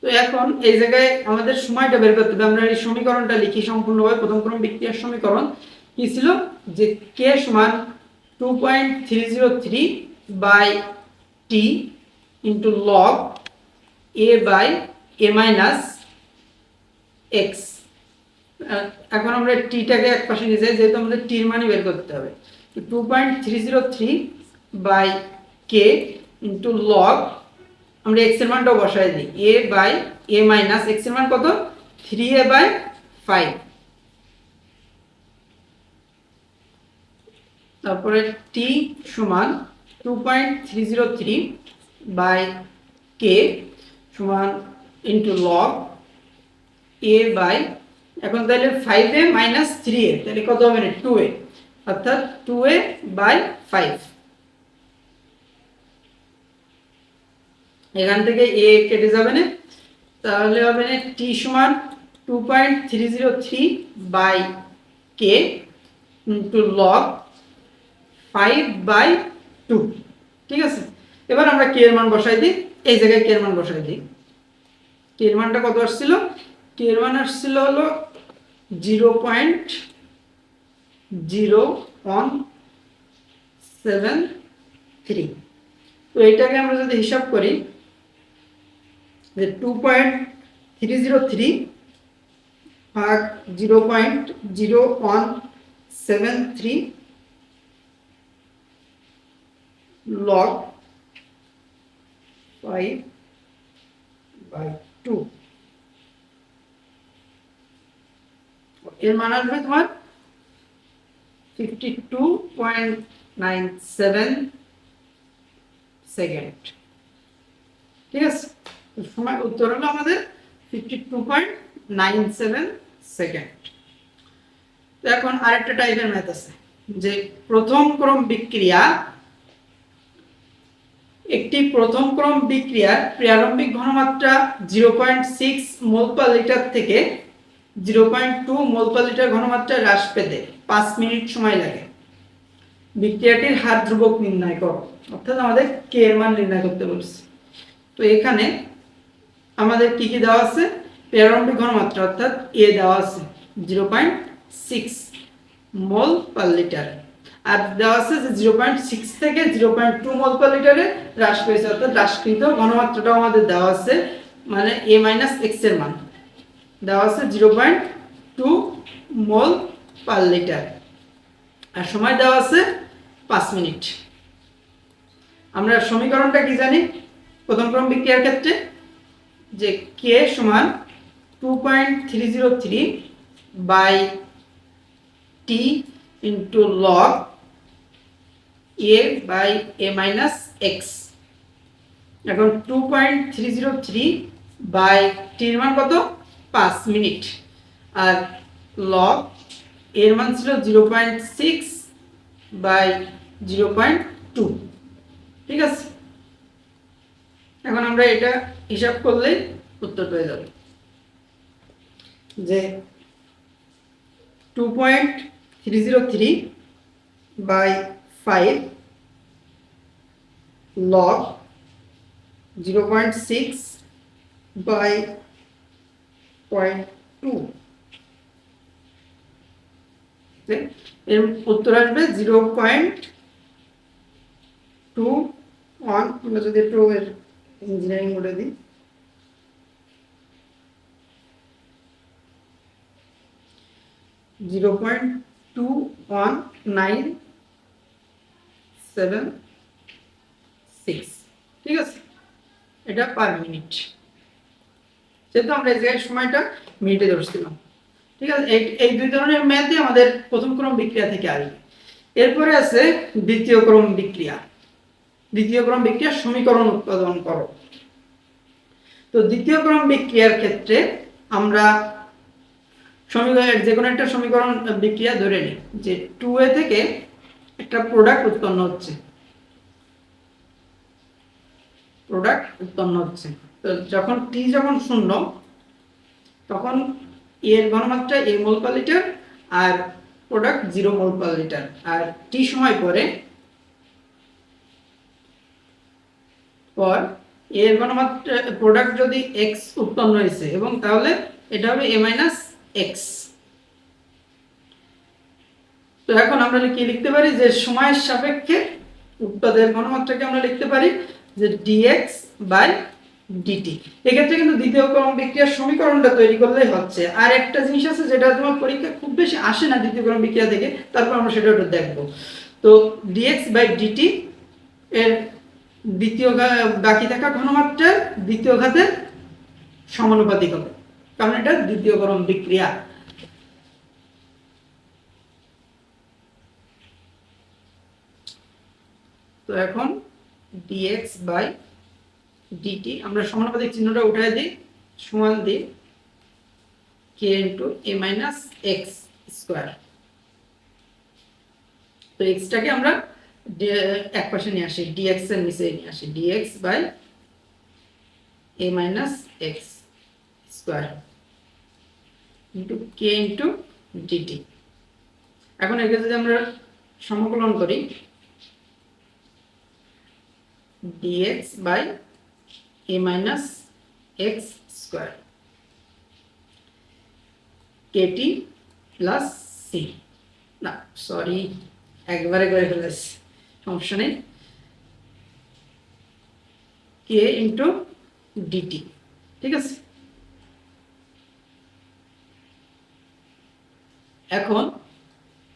তো এখন এই জায়গায় আমাদের সময়টা বের করতে হবে। আমরা এই সমীকরণটা লিখি সম্পূর্ণভাবে। প্রথম ক্রম বিক্রিয়ার সমীকরণ কি ছিল? যে কে সমান 2.303 by t into log a by a minus x. এখন আমরা টিটাকে এক পাশে নিয়ে যাই, যেহেতু আমাদের টির মানই বের করতে হবে। 2.303 বাই কে ইন্টু লগ, আমরা এক্স এর মানটাও বসাই দিই, এ বাই এ মাইনাস এক্স এর মান কত? 3a/5। তারপরে টি সমান 2.303 বাই কে সমান ইন্টু লগ এ বাই, এখন তাহলে 5a মাইনাস 3a, তাহলে কত হবে? 2a, অর্থাৎ 2a/5। এখান থেকে এ কেটে যাবে না, তাহলে হবে না টি সমান 2.303 বাই কে ইন্টু লগ 5/2। ঠিক আছে, এবার আমরা কে এর মান বসাই দিই, এই জায়গায় কে এর মান বসাই দিই। কে এর মানটা কত আসছিল? কে এর মান আসছিল হলো 0.0173। তো এটাকে আমরা যদি হিসাব করি যে 2.303 ভাগ 0.0173 log 5/2, এর মান আসবে তোমার 52.97 সেকেন্ড। ঠিক আছে, সময় উত্তর হলো আমাদের 52.97 সেকেন্ড। তো এখন আরেকটা টাইপের ম্যাথ আছে, যে প্রথম ক্রম বিক্রিয়া, একটি প্রথম ক্রম বিক্রিয়ার প্রারম্ভিক ঘনমাত্রা 0.6 মোল পার লিটার থেকে 0.2 মোল পার লিটার ঘনমাত্রা হ্রাস পেতে 5 মিনিট সময় লাগে। বিক্রিয়াটির হার ধ্রুবক নির্ণয় করো, অর্থাৎ আমাদের কে এর মান নির্ণয় করতে বলছে। তো এখানে আমাদের কি কি দেওয়া আছে, প্রারম্ভিক ঘনমাত্রা অর্থাৎ এ দেওয়া আছে 0.6 মোল পার লিটার, আর দেওয়া আছে যে 0.6 থেকে 0.2 মোল পার লিটারে হ্রাস পেয়েছে, অর্থাৎ হ্রাসকৃত ঘনমাত্রাটাও আমাদের দেওয়া আছে, মানে a - x এর মান দেওয়া আছে 0.2 মোল পার লিটার, আর সময় দেওয়া আছে 5 মিনিট। আমরা সমীকরণটা কি জানি প্রথম ক্রম বিক্রিয়ার ক্ষেত্রে, যে k সমান 2.303 by t into log a by a minus x। এখন 2.303 বাই t এর মান কত, 5 মিনিট, আর log এর মান ছিল 0.6 বাই 0.2। ঠিক আছে, এখন আমরা এটা হিসাব করলে উত্তর পেয়ে যাব, যে 2.303 বাই 5 log 0.6 বাই 0.2, এর উত্তর আসবে 0.21। আমরা যদি একটু এর ইঞ্জিনিয়ারিং মোডে দিই, 0.21976। ঠিক আছে, এটা পার মিনিট, যেহেতু আমরা এই জায়গায় সময়টা মিনিটে ধরছিলাম। ঠিক আছে, এই দুই ধরনের ম্যাথই আমাদের প্রথম ক্রম বিক্রিয়া থেকে আসবে। এরপরে আছে দ্বিতীয় ক্রম বিক্রিয়া। দ্বিতীয় ক্রম বিক্রিয়ার সমীকরণ উৎপাদন করো। তো দ্বিতীয় ক্রম বিক্রিয়ার ক্ষেত্রে আমরা সমীকরণ, যে কোনো একটা সমীকরণ বিক্রিয়া ধরে নিই, যে 2a থেকে একটা প্রোডাক্ট উৎপন্ন হচ্ছে, তো যখন t যখন 0, তখন এর ঘনমাত্রা a মোল পার লিটার আর প্রোডাক্ট 0 মোল পার লিটার, আর t সময় পর এর ঘনমাত্রা প্রোডাক্ট যদি x উৎপন্ন হয়েছে, এবং তাহলে এটা হবে a মাইনাস x। তো এখন আমরা কি লিখতে পারি, যে সময়ের সাপেক্ষে উৎপাদের ঘনমাত্রাকে আমরা লিখতে পারি যে dx বাই dt। এক্ষেত্রে কিন্তু দ্বিতীয় ক্রম বিক্রিয়ার সমীকরণটা তৈরি করলেই হচ্ছে। আর একটা জিনিস আছে যেটা তোমার পরীক্ষা খুব বেশি আসে না দ্বিতীয় ক্রম বিক্রিয়া থেকে, তারপর আমরা সেটা একটু দেখব। তো dx বাই dt এর দ্বিতীয় বাকি থাকা ঘনমাত্রার দ্বিতীয় ঘাতের সমানুপাতিক হবে, কারণ এটা দ্বিতীয় ক্রম বিক্রিয়া। তো এখন dx বাই dt আমরা সমানুপাতিক চিহ্নটা উঠায় দিই, সমান দিই k into a minus x square. তো x টাকে আমরা এক পাশে নিয়ে আসি, dx এর নিচে নিয়ে আসি, dx by a minus x square into k into dt। এখন একে যদি আমরা সমাকলন করি, dx by a minus x square kt plus c, না সরি একবারে করে ফেলেছি, সমস্যা নেই, k ইনটু dt। ঠিক আছে, এখন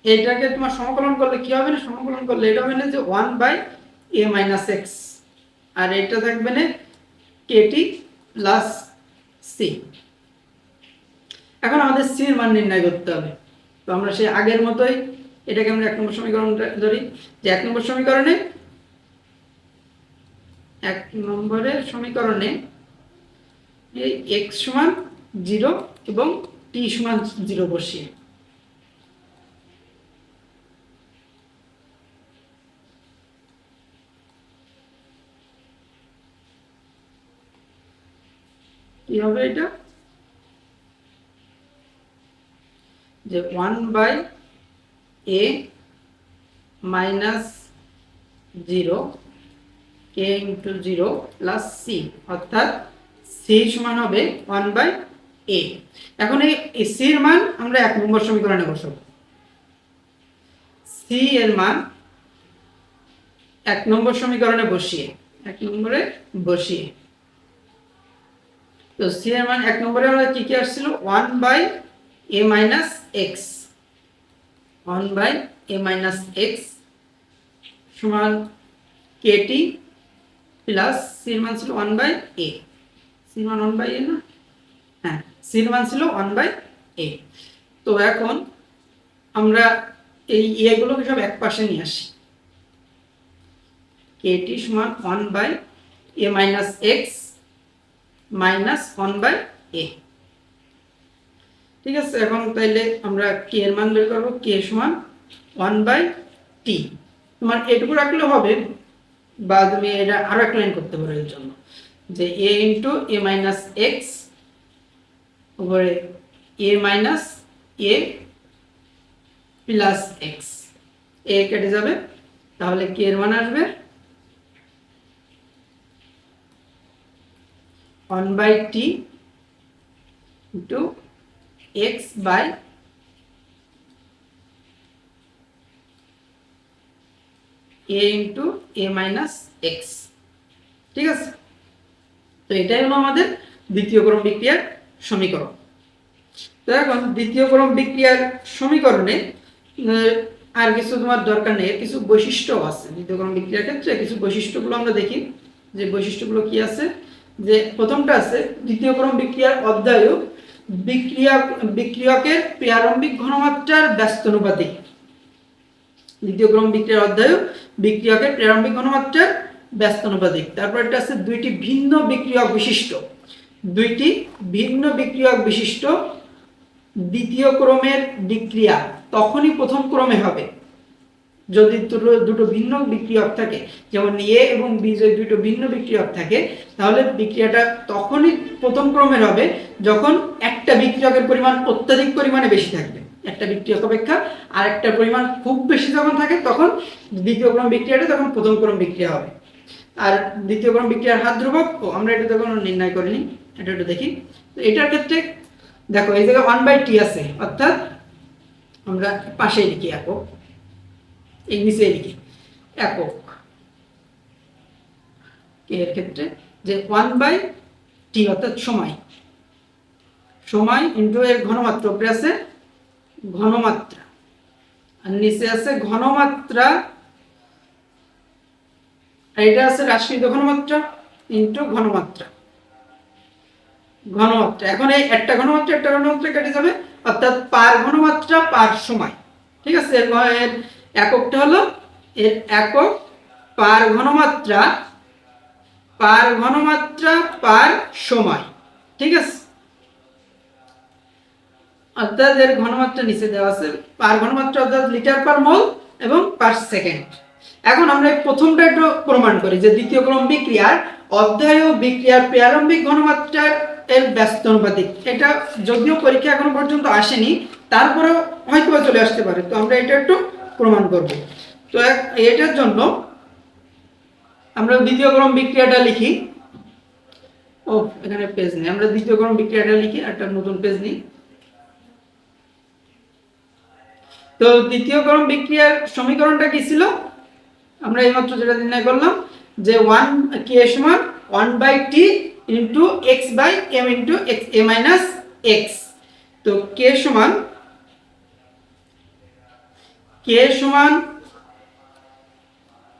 এটাকে তোমার সমাকলন করলে কি হবে না, সমাকলন করলে এটা হবে না যে 1 বাই এ মাইনাস এক্স, আর এটা থাকবে না কেটি প্লাস সি। এখন আমাদের সির মান নির্ণয় করতে হবে। তো আমরা সেই আগের মতোই এটাকে আমরা 1 নম্বর সমীকরণ ধরি, যে 1 নম্বর সমীকরণে 1 নম্বরের সমীকরণে এই x সমান 0 এবং t সমান 0 বসিয়ে কি হবে এটা, যে 1/a minus 0 k into 0 plus C, অর্থাৎ সি সমান হবে 1/a। এখন এই সি এর মান আমরা 1 নম্বর সমীকরণে বসাবো। সি এর মান 1 নম্বর সমীকরণে বসিয়ে 1 নম্বরে বসিয়ে, তো সি এর মান 1 নম্বরে আমরা কি কি আসছিল, 1/a minus x, 1/a minus x সমান কেটি প্লাস সি এর মান ছিল 1/a, সি এর মান 1/a না, হ্যাঁ সি এর মান ছিল 1/a। তো এখন আমরা এই এগুলোকে সব এক পাশে নিয়ে আসি, কেটি সমান 1/a minus x minus 1/a। ঠিক আছে, এখন তাইলে আমরা কে এর মান বের করবো, কে সমান 1/t। তোমার এটুকু রাখলে হবে, বা তুমি এটা আরো একটা লাইন করতে পারো এর জন্য, যে a into a minus x উপরে a minus a plus x, a কেটে যাবে, তাহলে কে এর মান আসবে 1/t into x by a into a minus x. ঠিক আছে, তো এটাই হলো আমাদের দ্বিতীয় ক্রম বিক্রিয়ার সমীকরণ। তো এখন দ্বিতীয় ক্রম বিক্রিয়ার সমীকরণে আর কিছু তোমার দরকার নেই, কিছু বৈশিষ্ট্য আছে দ্বিতীয় ক্রম বিক্রিয়ার ক্ষেত্রে। কিছু বৈশিষ্ট্যগুলো আমরা দেখি, যে বৈশিষ্ট্যগুলো কি আছে। যে প্রথমটা আছে, দ্বিতীয় ক্রম বিক্রিয়ার অধ্যায়ও বিক্রিয়কের প্রারম্ভিক ঘনমাত্রার ব্যস্তানুপাতিক। দ্বিতীয় ক্রম বিক্রিয়ার অধ্যায়ও বিক্রিয়কের প্রারম্ভিক ঘনমাত্রার ব্যস্তানুপাতিক। তারপর এটা আছে দুইটি ভিন্ন বিক্রিয়ক বিশিষ্ট, দুইটি ভিন্ন বিক্রিয়ক বিশিষ্ট দ্বিতীয় ক্রমের বিক্রিয়া তখনই প্রথম ক্রমে হবে যদি দুটো ভিন্ন বিক্রিয়ক থাকে। যেমন এ এবং বি যদি দুটো ভিন্ন বিক্রিয়ক থাকে, তাহলে বিক্রিয়াটা তখনই প্রথম ক্রমের হবে যখন একটা বিক্রিয়কের পরিমাণ অত্যাধিক পরিমাণে বেশি থাকবে, একটা বিক্রিয়ক অপেক্ষা আর একটা পরিমাণ খুব বেশি যখন থাকে, তখন দ্বিতীয় ক্রম বিক্রিয়াটা তখন প্রথম ক্রম বিক্রিয়া হবে। আর দ্বিতীয় ক্রম বিক্রিয়ার হার ধ্রুবক আমরা এটা তখন নির্ণয় করিনি, এটা একটু দেখি। তো এটার ক্ষেত্রে দেখো এই জায়গায় 1/t আছে, অর্থাৎ আমরা পাশে লিখি একক, এই নিচে লিখি একক, এর ক্ষেত্রে যে 1/t অর্থাৎ সময়, সময় ইন্টু এর ঘনমাত্রা, উপরে আছে ঘনমাত্রা আর নিচে আছে ঘনমাত্রা, আর এটা আছে রাশিকৃত ঘনমাত্রা ইন্টু ঘনমাত্রা, ঘনমাত্রা। এখন এই একটা ঘনমাত্রা কেটে যাবে, অর্থাৎ পার ঘনমাত্রা পার সময়। ঠিক আছে, এর এককটা হলো এর একক পার ঘনমাত্রা পার সময়। ঠিক আছে, অর্থাৎ এর ঘনমাত্রা নিচে দেওয়া আছে, পার ঘনমাত্রা অর্থাৎ লিটার পার মোল এবং পার সেকেন্ড। এখন আমরা প্রথমটা একটু প্রমাণ করি, যে দ্বিতীয় ক্রম বিক্রিয়ার অধ্যায় বিক্রিয়ার প্রারম্ভিক ঘনমাত্রার এর ব্যস্তানুপাতিক। এটা যদিও পরীক্ষা এখনো পর্যন্ত আসেনি, তারপরেও হয়তো চলে আসতে পারে। তো আমরা এটা একটু প্রমাণ করব। তো এটার জন্য আমরা দ্বিতীয় ক্রম বিক্রিয়াটা লিখি। ও এখানে পেজ নেই, আমরা দ্বিতীয় ক্রম বিক্রিয়াটা লিখি, একটা নতুন পেজ নিই। তো দ্বিতীয় ক্রম বিক্রিয়ার সমীকরণটা কি ছিল, আমরা এইমাত্র যেটা নির্ণয় করলাম, যে 1 কে সমান 1/t into x by m into x a minus x। তো কে সমান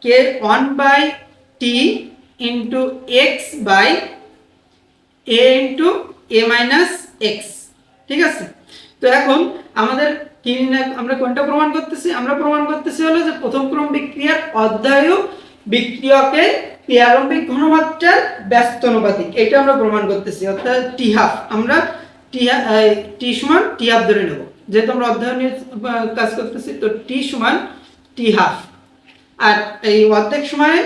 k 1/t into x by a into a minus x. ঠিক আছে, তো এখন আমাদের আমরা কোনটা প্রমাণ করতেছি? আমরা প্রমাণ করতেছি হলো যে প্রথম ক্রম বিক্রিয়ার অধ্যায়ু বিক্রিয়কের প্রারম্ভিক ঘনমাত্রার ব্যস্তানুপাতিক, এটা আমরা প্রমাণ করতেছি, অর্থাৎ টি হাফ। আমরা টি সমান টি হাফ ধরে নেব, যেহেতু আমরা অধ্যায় নিয়ে কাজ করতেছি, তো টি সমান টি হাফ। আর এই অর্ধেক সময়ে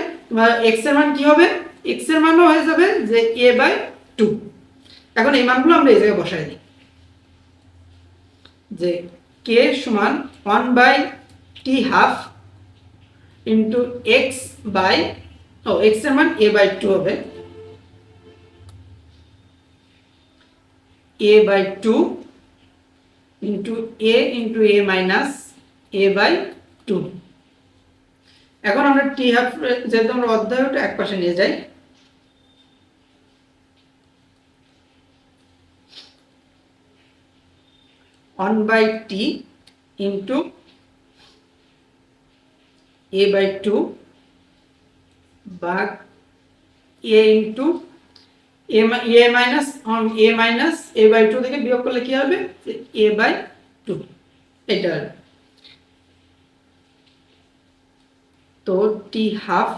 এক্স এর মান কি হবে? এক্স এর মানও হয়ে যাবে যে এ বাই টু। এখন এই মানগুলো আমরা এই জায়গায় বসাই দিই, যে কে সমান 1/t half into x by, x এর মান এ বাই টু হবে, a by two into a minus a by two. এখন আমরা টি হাফ, যেহেতু আমরা অধ্যায়টা এক পাশে নিয়ে যাই, one by t into a by two বা a into a minus a by two থেকে বিয়োগ করলে কি হবে? এ বাই টু, এটা হবে। তো টি হাফ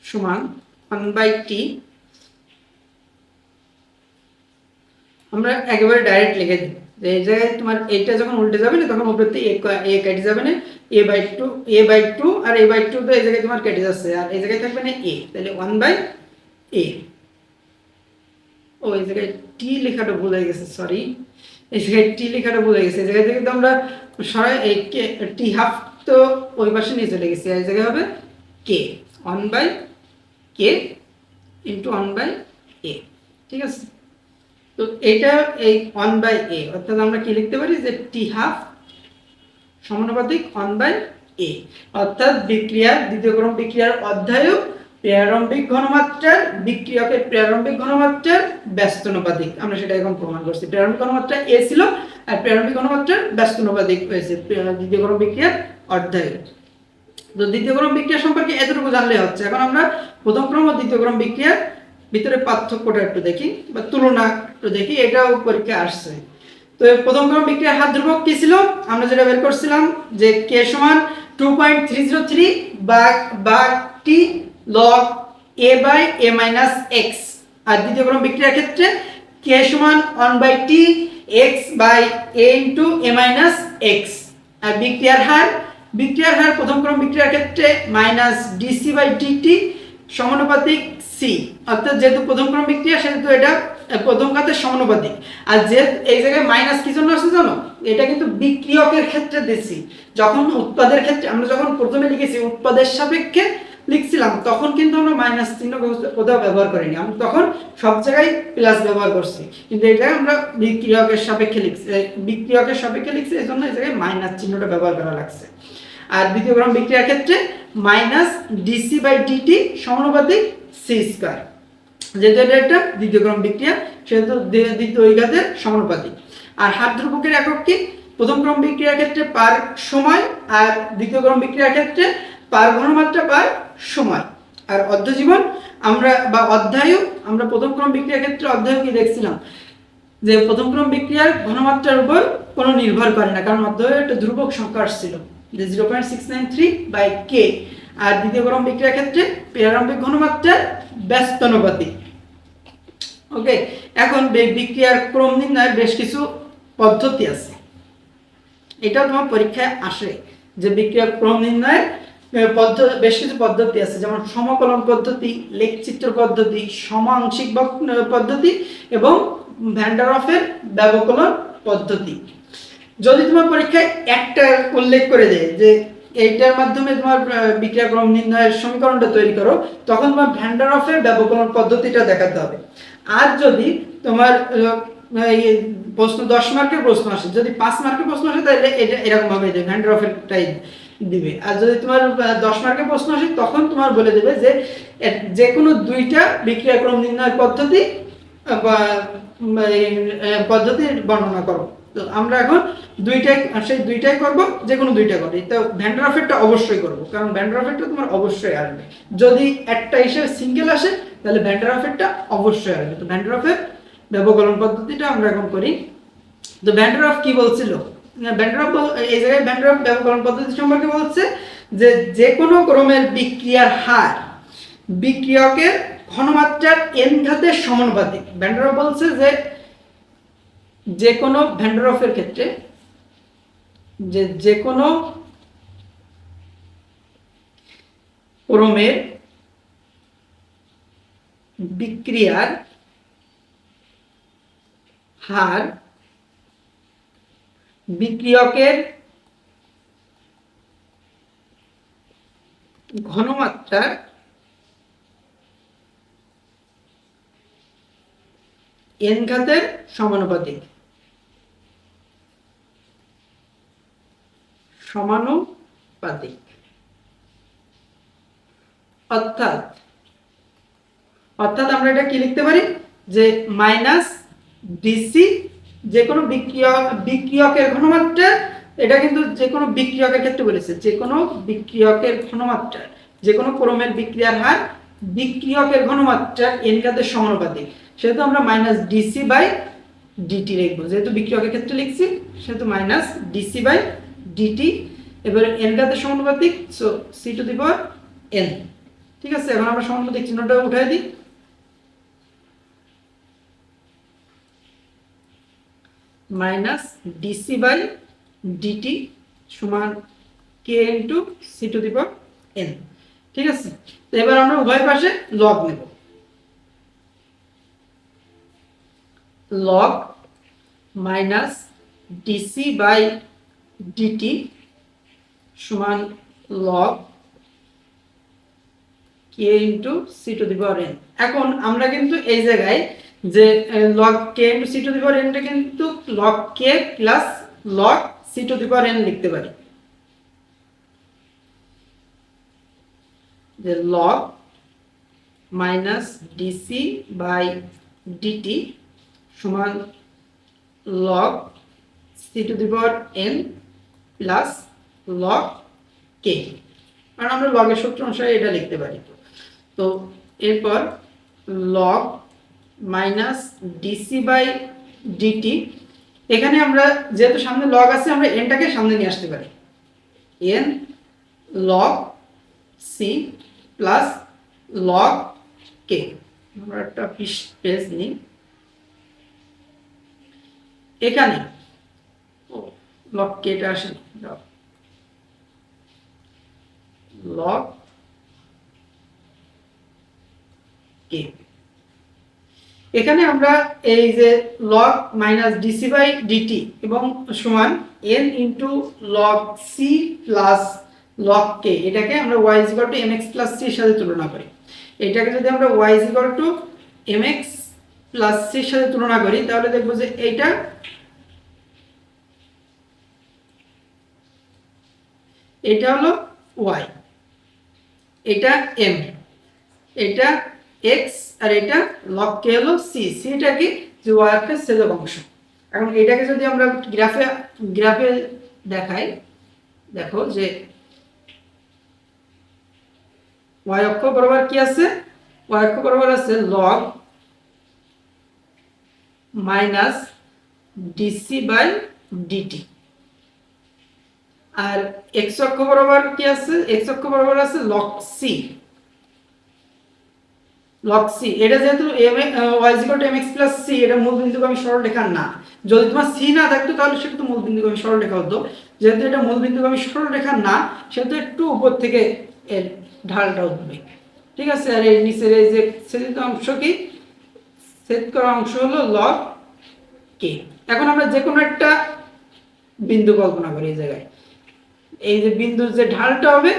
সমান 1/t, আমরা একেবারে ডাইরেক্ট লিখে দিই যে এই জায়গায় তোমার এইটা যখন উল্টে যাবে না তখন উপরে এ কেটে যাবে না, এ বাই টু আর এ বাই টু, তো এই জায়গায় তোমার কেটে যাচ্ছে, আর এই জায়গায় থাকবে না এ, তাহলে 1/a। ও এই জায়গায় টি লেখাটা ভুল হয়ে গেছে, সরি, এই জায়গায় টি লেখাটা ভুল হয়ে গেছে। এই জায়গায় থেকে তো আমরা সরাই এই টি হাফ তো ওই পাশে নিয়ে চলে গেছি, এই জায়গায় হবে কে 1/k ইন্টু 1/a। ঠিক আছে, তো এটা এই 1/a, অর্থাৎ আমরা কি লিখতে পারি যে টি হাফ সমানুপাতিক 1/a, অর্থাৎ বিক্রিয়ার দ্বিতীয় ক্রম বিক্রিয়ার অধ্যায়ু প্রারম্ভিক ঘনমাত্রার বিক্রিয়কের প্রারম্ভিক ঘনমাত্রার ব্যস্তানুপাতিক। আমরা সেটা এখন প্রমাণ করছি, প্রারম্ভিক ঘনমাত্রা a ছিল আর প্রারম্ভিক ঘনমাত্রার ব্যস্তানুপাতিক হয়েছে দ্বিতীয় ক্রম বিক্রিয়ার অধ্যায়ু। তো দ্বিতীয় ক্রম বিক্রিয়া সম্পর্কে এতটুকু জানলে হচ্ছে। এখন আমরা প্রথম ক্রম ও দ্বিতীয় ক্রম বিক্রিয়ার ভিতরে পার্থক্যটা একটু দেখি বা তুলনা একটু দেখি, এটাও পরীক্ষা আসছে। তো প্রথম ক্রম বিক্রিয়ার হার ধ্রুবক কি ছিল? আমরা যেটা বের করছিলাম যে কে সমান 2.303 বা t log a by a minus x. আর দ্বিতীয় ক্রম বিক্রিয়ার ক্ষেত্রে কে সমান 1/t x by a into a minus x. আর বিক্রিয়ার হার প্রথম ক্রম বিক্রিয়ার ক্ষেত্রে মাইনাস ডিসি বাই ডিটি সমানুপাতিক সি, অর্থাৎ যেহেতু প্রথম ক্রম বিক্রিয়া সেহেতু এটা প্রথম ঘাতের সমানুপাতিক। আর যে এই জায়গায় মাইনাস কি জন্য আসছে জানো? এটা কিন্তু বিক্রিয়কের ক্ষেত্রে দিছি, যখন উৎপাদের ক্ষেত্রে আমরা যখন প্রথমে লিখেছি উৎপাদের সাপেক্ষে লিখছিলাম তখন কিন্তু আমরা মাইনাস চিহ্ন কোথাও ব্যবহার করিনি, আমরা তখন সব জায়গায় প্লাস ব্যবহার করছি, কিন্তু এই জায়গায় আমরা বিক্রিয়কের সাপেক্ষে লিখছি, এই জন্য এই জায়গায় মাইনাস চিহ্নটা ব্যবহার করা লাগছে। আর দ্বিতীয় ক্রম বিক্রিয়ার ক্ষেত্রে মাইনাস ডিসি বাই ডিটি সমানুপাতিক সি স্কয়ার, যেহেতু এটা একটা দ্বিতীয় ক্রম বিক্রিয়া সেহেতু দ্বিতীয় ঘাতের সমানুপাতিক। আর হার ধ্রুবকের একক কি? প্রথম ক্রম বিক্রিয়ার ক্ষেত্রে পার সময় আর দ্বিতীয় ক্রম বিক্রিয়ার ক্ষেত্রে পার ঘনমাত্রা পার সময়। আর অর্ধজীবন আমরা বা অধ্যায়ু, আমরা প্রথম ক্রম বিক্রিয়ার ক্ষেত্রে অধ্যায়ু কি দেখছিলাম যে প্রথম ক্রম বিক্রিয়ার ঘনমাত্রার উপর কোনো নির্ভর করে না, কারণ অধ্যায়ু একটা ধ্রুবক সংখ্যা আসছিল যে 0.693/k। আর দ্বিতীয় ক্রম বিক্রিয়ার ক্ষেত্রে প্রারম্ভিক ঘনমাত্রার ব্যস্তানুপাতিক। ওকে, এখন বিক্রিয়ার ক্রম নির্ণয়ের বেশ কিছু পদ্ধতি আছে, এটাও তোমার পরীক্ষায় আসে যে বিক্রিয়ার ক্রম নির্ণয়ের বেশ কিছু পদ্ধতি আছে, যেমন সমকলন পদ্ধতি, লেখচিত্র পদ্ধতি, সমাংশিক পদ্ধতি এবং ভ্যান ডার ওয়ালসের ব্যবকলন পদ্ধতি। যদি তোমার পরীক্ষায় একটা উল্লেখ করে দেয় যে এইটার মাধ্যমে তোমার বিক্রিয়া ক্রম নির্ণয়ের সমীকরণটা তৈরি করো, তখন তোমার ভ্যান ডার ওয়ালসের ব্যবকলন পদ্ধতিটা দেখাতে হবে। আর যদি তোমার প্রশ্ন 10 মার্কের প্রশ্ন আসে, যদি 5 মার্কের প্রশ্ন আসে তাহলে এটা এরকম ভাবে দেবে, ভ্যান ডার ওয়ালসেরটাই দিবে। আর যদি তোমার 10 মার্কের প্রশ্ন আসে তখন তোমার বলে দেবে যে যে কোনো দুইটা বিক্রিয়া ক্রম নির্ণয়ের পদ্ধতির বর্ণনা করো। তো আমরা এখন দুইটাই করব, যে কোনো দুইটা করি। তো ভ্যান ডার ওয়ালসটা অবশ্যই করব, কারণ ভ্যান ডার ওয়ালসটা তোমার অবশ্যই আসবে। যদি একটা হিসেবে সিঙ্গেল আসে তাহলে ভ্যান ডার ওয়ালসটা অবশ্যই আসবে। তো ভ্যান ডার ওয়ালসের ব্যবকলন পদ্ধতিটা আমরা এখন করি। তো ভ্যান ডার ওয়ালস কি বলছিল, এই জায়গায় ভ্যান ডার ওয়ালস ব্যবকলন পদ্ধতি সম্পর্কে বলছে যে যে কোনো ক্রমের বিক্রিয়ার হার বিক্রিয়কের ঘনমাত্রার n ঘাতের সমানুপাতিক। ভ্যান ডার ওয়ালস বলছে যে কোনো ভ্যান ডার ওয়ালসের ক্ষেত্রে যে কোনো ক্রমের বিক্রিয়ার হার বিক্রিয়কের ঘনমাত্রার n ঘাতের সমানুপাতিক। অর্থাৎ আমরা এটা কি লিখতে পারি যে মাইনাস ডিসি যে কোনো বিক্রিয়কের ঘনমাত্রা, এটা কিন্তু যে কোনো বিক্রিয়কের ক্ষেত্রে বলেছে, যে কোনো বিক্রিয়কের ঘনমাত্রা, যে কোনো ক্রমের বিক্রিয়ার হার বিক্রিয়কের ঘনমাত্রার n ঘাতের সমানুপাতিক। সেহেতু আমরা মাইনাস ডিসি বাই ডিটি লিখবো, যেহেতু বিক্রিয়কের ক্ষেত্রে লিখছি সেহেতু মাইনাস ডিসি বাই ডিটি। এবারে n ঘাতের সমানুপাতিক, so C to the power n। ঠিক আছে, এখন আমরা সমানুপাতিক চিহ্নটা উঠাই দিই। মাইনাস ডিসি বাই ডিটি সমান k into c to the power n। ঠিক আছে, তো এবার আমরা উভয় পাশে লগ নেব। Log minus DC by dt সমান log k into c to the power n। এখন আমরা কিন্তু এই জায়গায় যে log k into c to the power nটা কিন্তু log k plus log c to the power n লিখতে পারি। যে log minus DC by dt সমান log c to the power n plus log k, কারণ আমরা লগের সূত্র অনুসারে এটা লিখতে পারি। তো এরপর log minus DC by d t, এখানে আমরা যেহেতু সামনে লগ আছে আমরা এনটাকে সামনে নিয়ে আসতে পারি, n log c plus log k. আমরা একটা পেজ নিই, এখানে লগ কেটা আসে লগ কে। এখানে আমরা এই যে log minus DC by dt এবং সমান n into log c plus log k, এটাকে আমরা y is equal to mx plus c এর সাথে তুলনা করি। এটাকে যদি আমরা y is equal to mx plus c এর সাথে তুলনা করি তাহলে দেখব যে এটা হলো y, এটা m, এটা x, আর এটা লগ কে হলো c। সিটা কি যে y অক্ষের ছেদক অংশ। এখন এটাকে যদি আমরা গ্রাফে দেখাই, দেখো যে y অক্ষ বরাবর কি আছে, y অক্ষ বরাবর আছে log minus DC by d t, আর x অক্ষ বরাবর কি আছে, x অক্ষ বরাবর আছে লগ সি। লগ সি এটা যেহেতু y mx প্লাস c, এটা মূল বিন্দুগামী সরলরেখা না। যদি তোমার c না থাকতো তাহলে সেটা তো মূল বিন্দুগামী সরলরেখা হতো। যেহেতু এটা মূল বিন্দুগামী সরলরেখা না সেহেতু একটু উপর থেকে এর ঢালটা উঠবে। ঠিক আছে, আর এর নিচের এই যে ছেদিত অংশ কি, ছেদ করা অংশ হলো লগ কে। এখন আমরা যে কোনো একটা বিন্দু কল্পনা করি, এই জায়গায় এই যে বিন্দুর যে ঢালটা হবে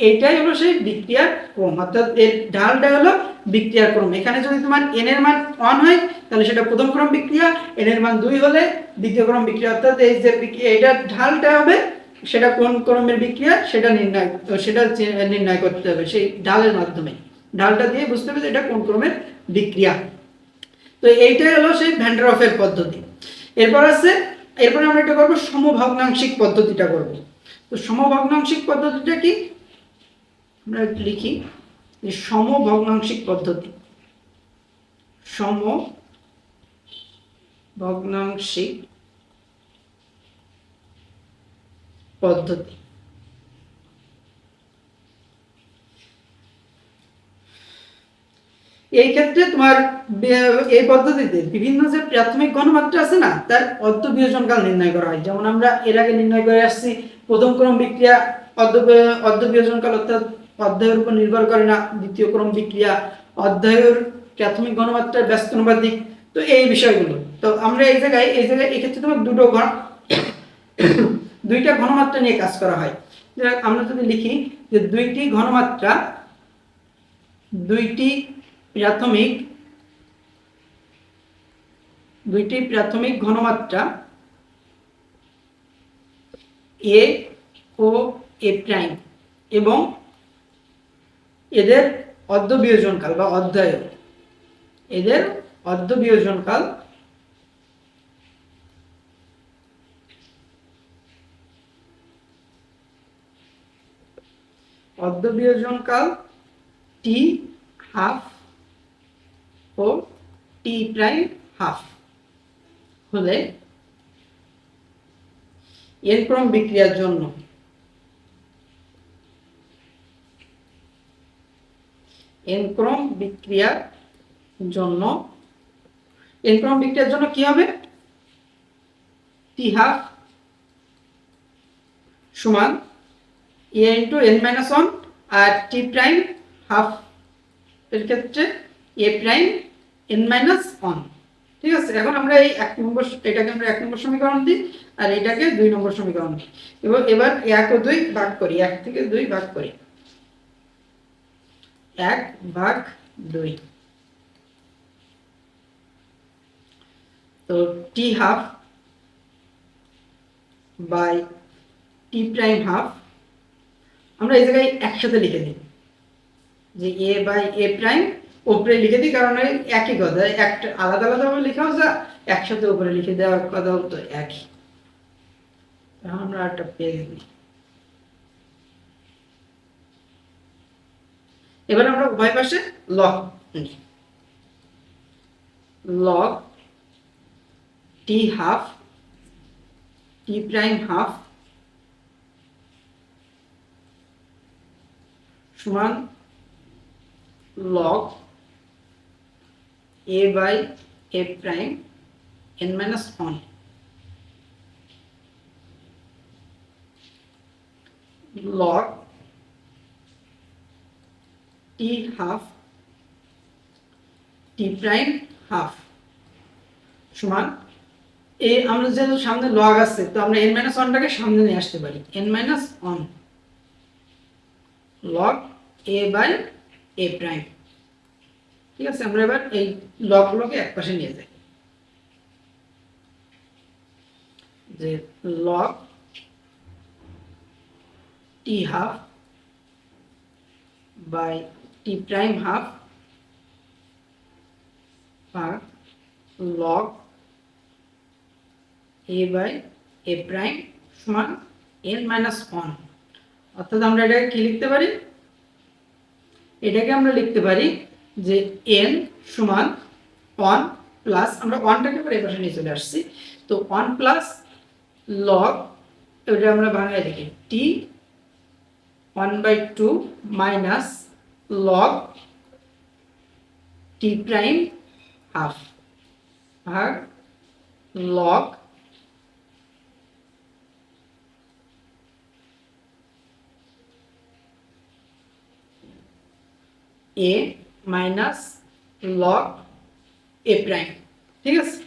এইটাই হলো সেই বিক্রিয়ার ক্রম, অর্থাৎ এর ঢালটা হলো বিক্রিয়ার ক্রম। এখানে যদি তোমার n এর মান 1 হয় তাহলে সেটা প্রথম ক্রম বিক্রিয়া, n এর মান 2 হলে দ্বিতীয় ক্রম বিক্রিয়া। অর্থাৎ এই যে এটার ঢালটা হবে সেটা কোন ক্রমের বিক্রিয়া সেটা নির্ণয় করতে হবে সেই ঢালের মাধ্যমে। ঢালটা দিয়ে বুঝতে হবে যে এটা কোন ক্রমের বিক্রিয়া। তো এইটাই হলো সেই ভ্যান ডার ওয়ালসের পদ্ধতি। এরপর আছে এরপরে আমরা এটা করবো সমভগ্নাংশিক পদ্ধতিটা করব। তো সমভগ্নাংশিক পদ্ধতিটা কি, আমরা লিখি যে সমভগ্নাংশিক পদ্ধতি, সমভগ্নাংশিক পদ্ধতি। এই ক্ষেত্রে তোমার এই পদ্ধতিতে বিভিন্ন যে প্রাথমিক ঘনমাত্রা আছে না, তার অর্ধবিয়োজনকাল নির্ণয় করা হয়। যেমন আমরা এর আগে নির্ণয় করে আসছি প্রথম ক্রম বিক্রিয়া অর্ধবিয়োজনকাল অর্থাৎ অধ্যায়ের উপর নির্ভর করে না, দ্বিতীয় ক্রম বিক্রিয়া অধ্যায়ের প্রাথমিক ঘনমাত্রার ব্যস্তানুপাতিক। তো এই বিষয়গুলো তো আমরা এই জায়গায় এই ক্ষেত্রে তোমার দুইটা ঘনমাত্রা নিয়ে কাজ করা হয়। আমরা যদি লিখি যে দুইটি প্রাথমিক ঘনমাত্রা এ ও এ প্রাইম এবং এদের অর্ধবিয়োজনকাল বা অধ্যায়, এদের অর্ধবিয়োজনকাল টি হাফ ও টি প্রাইম হাফ হলে এন ক্রম বিক্রিয়ার জন্য কি হবে, টি হাফ সমান এ ইন্টু এন মাইনাস ওয়ান আর টি প্রাইম হাফ এর ক্ষেত্রে এ প্রাইম এন মাইনাস ওয়ান। ঠিক আছে, এখন আমরা এই এটাকে আমরা 1 নম্বর সমীকরণ দিই আর এটাকে 2 নম্বর সমীকরণ দিই। এবার 1 ও 2 ভাগ করি, 1 থেকে 2 ভাগ করি, 1 ভাগ 2। তো t half by t prime half আমরা এই জায়গায় একসাথে লিখে দিই যে এ বাই এ প্রাইম উপরে লিখে দিই, কারণ একই কথা, একটা আলাদা আলাদা ভাবে লেখাও যা, একসাথে উপরে লিখে দেওয়ার কথা তো একই। আমরা একটা পেজ দিই। এবার আমরা উভয় পাশে লগ নিই, লগ টি হাফ টি প্রাইম হাফ সমান log a by a prime n minus 1 log t half t prime half সমান এই আমরা যেহেতু সামনে log আছে তো আমরা n minus 1 টাকে সামনে নিয়ে আসতে পারি, n minus 1 log a by a prime। ঠিক আছে, আমরা এবার এই লগ গুলোকে একপাশে নিয়ে যাই, যে log t half by t prime half ভাগ log a by a prime সমান n minus 1। অর্থাৎ আমরা এটাকে কি লিখতে পারি, এটাকে আমরা লিখতে পারি যে n সমান 1 প্লাস, আমরা 1টাকে এবার এই পাশে নিয়ে চলে আসছি, তো 1 প্লাস log, এটা আমরা বাংলায় লিখি t 1/2 minus log t prime half ভাগ log a minus log a prime. ঠিক আছে,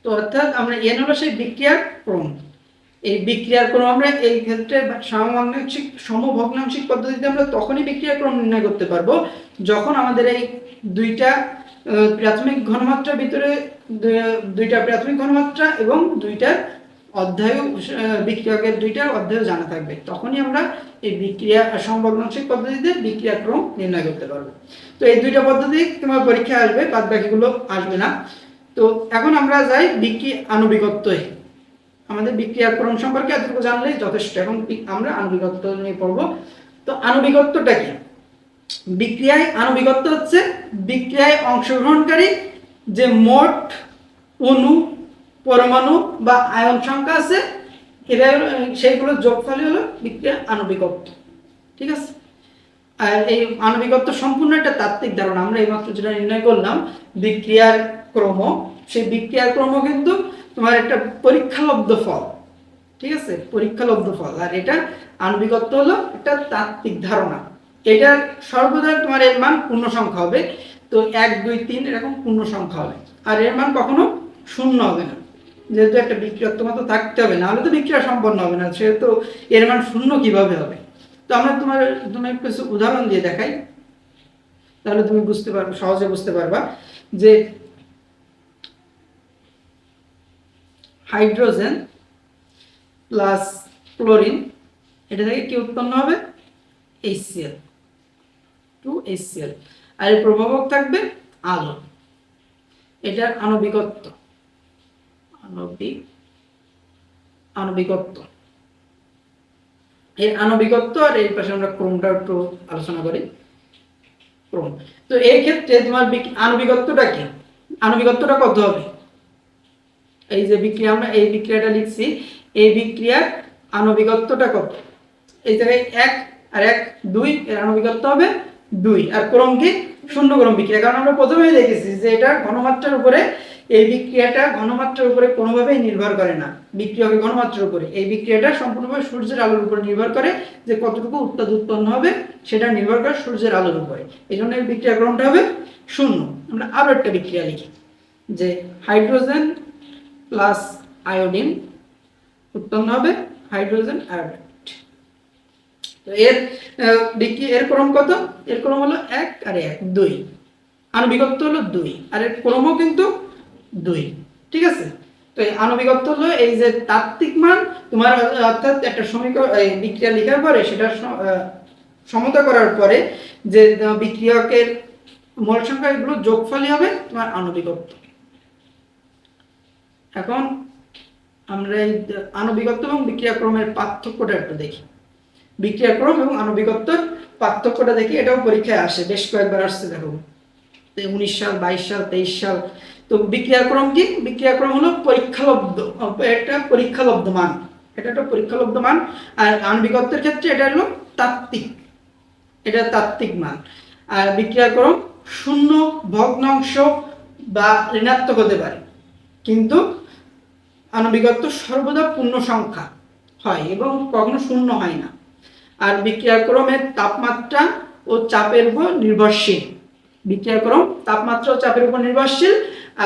তো অর্থাৎ আমরা n হলো সেই বিক্রিয়ার ক্রম, এই বিক্রিয়ার ক্রম আমরা এই ক্ষেত্রে সমভগ্নাংশিক পদ্ধতিতে আমরা তখনই বিক্রিয়ার ক্রম নির্ণয় করতে পারবো যখন আমাদের এই দুইটা প্রাথমিক ঘনমাত্রার ভিতরে দুইটা প্রাথমিক ঘনমাত্রা এবং দুইটা অধ্যায় বিক্রিয়কের দুইটা অধ্যায় জানা থাকবে, তখনই আমরা এই বিক্রিয়া সমভগ্নাংশিক পদ্ধতিতে বিক্রিয়া ক্রম নির্ণয় করতে পারবো। তো এই দুইটা পদ্ধতি তোমার পরীক্ষায় আসবে, বাদ বাকিগুলো আসবে না। তো এখন আমরা যাই আণবিকত্বে। আমাদের বিক্রিয়ার ক্রম সম্পর্কে এতটুকু জানলেই যথেষ্ট। এখন আমরা আণবিকত্ব নিয়ে পড়বো। তো আণবিকত্বটা কি? বিক্রিয়ায় আণবিকত্ব হচ্ছে বিক্রিয়ায় অংশগ্রহণকারী যে মোট অণু, পরমাণু বা আয়ন সংখ্যা আছে, এরা সেইগুলোর যোগফলই হলো বিক্রিয়া আণবিকত্ব। ঠিক আছে? আর এই আণবিকত্ব সম্পূর্ণ একটা তাত্ত্বিক ধারণা। আমরা এইমাত্র যেটা নির্ণয় করলাম বিক্রিয়ার ক্রম, সেই বিক্রিয়ার ক্রম কিন্তু তোমার একটা পরীক্ষালব্ধ ফল। ঠিক আছে? পরীক্ষালব্ধ ফল। আর এটা আণবিকত্ব হলো একটা তাত্ত্বিক ধারণা। এটার সর্বদা তোমার এর মান পূর্ণ সংখ্যা হবে। তো 1 2 3 এরকম পূর্ণ সংখ্যা হবে, আর এর মান কখনো শূন্য হবে না, যেহেতু একটা বিক্রিয়াত্মক তো থাকতে হবে, না হলে তো বিক্রিয়া সম্পন্ন হবে না, সেহেতু এর মান শূন্য কিভাবে হবে। তো আমরা তুমি কিছু উদাহরণ দিয়ে দেখাই, তাহলে তুমি বুঝতে পারবে, সহজে বুঝতে পারবা যে হাইড্রোজেন প্লাস ক্লোরিন, এটা থেকে কি উৎপন্ন হবে? HCl, 2HCl। আর এর প্রভাবক থাকবে আলো। এটার আণবিকত্ব, আণবিকত্ব এর আণবিকত্ব। আর এই পাশে আমরা ক্রমটা একটু আলোচনা করি। ক্রম, তো এই ক্ষেত্রে তোমার আণবিকত্বটা কি? আণবিকত্বটা কত হবে? এই যে বিক্রিয়া, আমরা এই বিক্রিয়াটা লিখছি, এই বিক্রিয়ার আণবিকত্বটা কত? এই জায়গায় 1 আর 1 2, এর আণবিকত্ব হবে 2। আর ক্রম কি? শূন্য ক্রম বিক্রিয়া, কারণ আমরা প্রথমেই দেখেছি যে এটা ঘনমাত্রার উপরে, এই বিক্রিয়াটা ঘনমাত্রার উপরে কোনোভাবেই নির্ভর করে না, বিক্রিয়কের ঘনমাত্রার উপরে। এই বিক্রিয়াটা সম্পূর্ণভাবে সূর্যের আলোর উপর নির্ভর করে, যে কতটুকু উত্তাপ উৎপন্ন হবে সেটা নির্ভর করে সূর্যের আলোর উপরে। এই জন্য এই বিক্রিয়া ক্রমটা হবে শূন্য। আমরা আরো একটা বিক্রিয়া লিখি, যে হাইড্রোজেন প্লাস আয়োডিন উৎপন্ন হবে হাইড্রোজেন আয়োডাইড। তো এর ক্রম কত? এর ক্রম হলো 1 আর 1 2, আণবিকত্ব হলো 2, আর এর ক্রমও কিন্তু 2। ঠিক আছে? তো এই আণবিকত্ব হলো এই যে তাত্ত্বিক মান তোমার, অর্থাৎ একটা সমীকরণ, এই বিক্রিয়া লেখার পরে সেটা সমতা করার পরে যে বিক্রিয়কের মোল সংখ্যা, এগুলো যোগফলই হবে তোমার আণবিকত্ব। এখন আমরা এই আণবিকত্ব এবং বিক্রিয়াক্রমের পার্থক্যটা একটু দেখি। বিক্রিয়াক্রম এবং আণবিকত্বর পার্থক্যটা দেখি, এটাও পরীক্ষায় আসে, বেশ কয়েকবার আসছে। দেখো 19 সাল, 22 সাল, 23 সাল। তো বিক্রিয়াক্রম কি? বিক্রিয়াক্রম হলো পরীক্ষালব্ধ, এটা পরীক্ষালব্ধ মান, এটা একটা পরীক্ষালব্ধ মান। আর আণবিকত্বের ক্ষেত্রে এটা হলো তাত্ত্বিক, এটা তাত্ত্বিক মান। আর বিক্রিয়াক্রম শূন্য, ভগ্নাংশ বা ঋণাত্মক হতে পারে, কিন্তু আণবিকত্ব সর্বদা পূর্ণ সংখ্যা হয় এবং কখনো শূন্য হয় না। আর বিক্রিয়াক্রমের তাপমাত্রা ও চাপের উপর নির্ভরশীল, বিক্রিয়াক্রম তাপমাত্রা ও চাপের উপর নির্ভরশীল,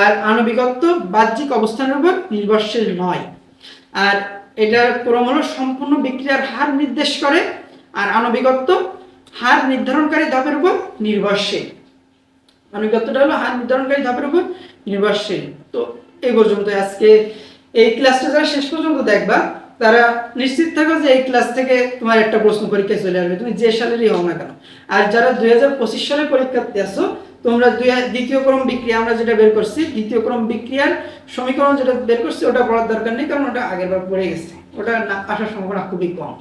আর আণবিকত্ব বাহ্যিক অবস্থানের উপর নির্ভরশীল নয়। আর এটার ক্রম হলো সম্পূর্ণ বিক্রিয়ার হার নির্দেশ করে, আর আণবিকত্ব হার নির্ধারণকারী ধাপের উপর নির্ভরশীল। আণবিকত্বটা হলো হার নির্ধারণকারী ধাপের উপর নির্ভরশীল। তো এই পর্যন্ত আজকে এই ক্লাসটা যারা শেষ পর্যন্ত দেখবা, তারা নিশ্চিত থাকো যে এই ক্লাস থেকে তোমার একটা প্রশ্ন পরীক্ষায় চলে আসবে, তুমি যে সালেরই হও না কেন। আর যারা 2025 সালে পরীক্ষার্থী আছো, তোমরা দ্বিতীয় ক্রম বিক্রিয়া আমরা যেটা বের করছি, দ্বিতীয় ক্রম বিক্রিয়ার সমীকরণ যেটা বের করছি, ওটা পড়ার দরকার নেই, কারণ ওটা আগের বার পড়ে গেছে, ওটা আসার সম্ভাবনা খুবই কম।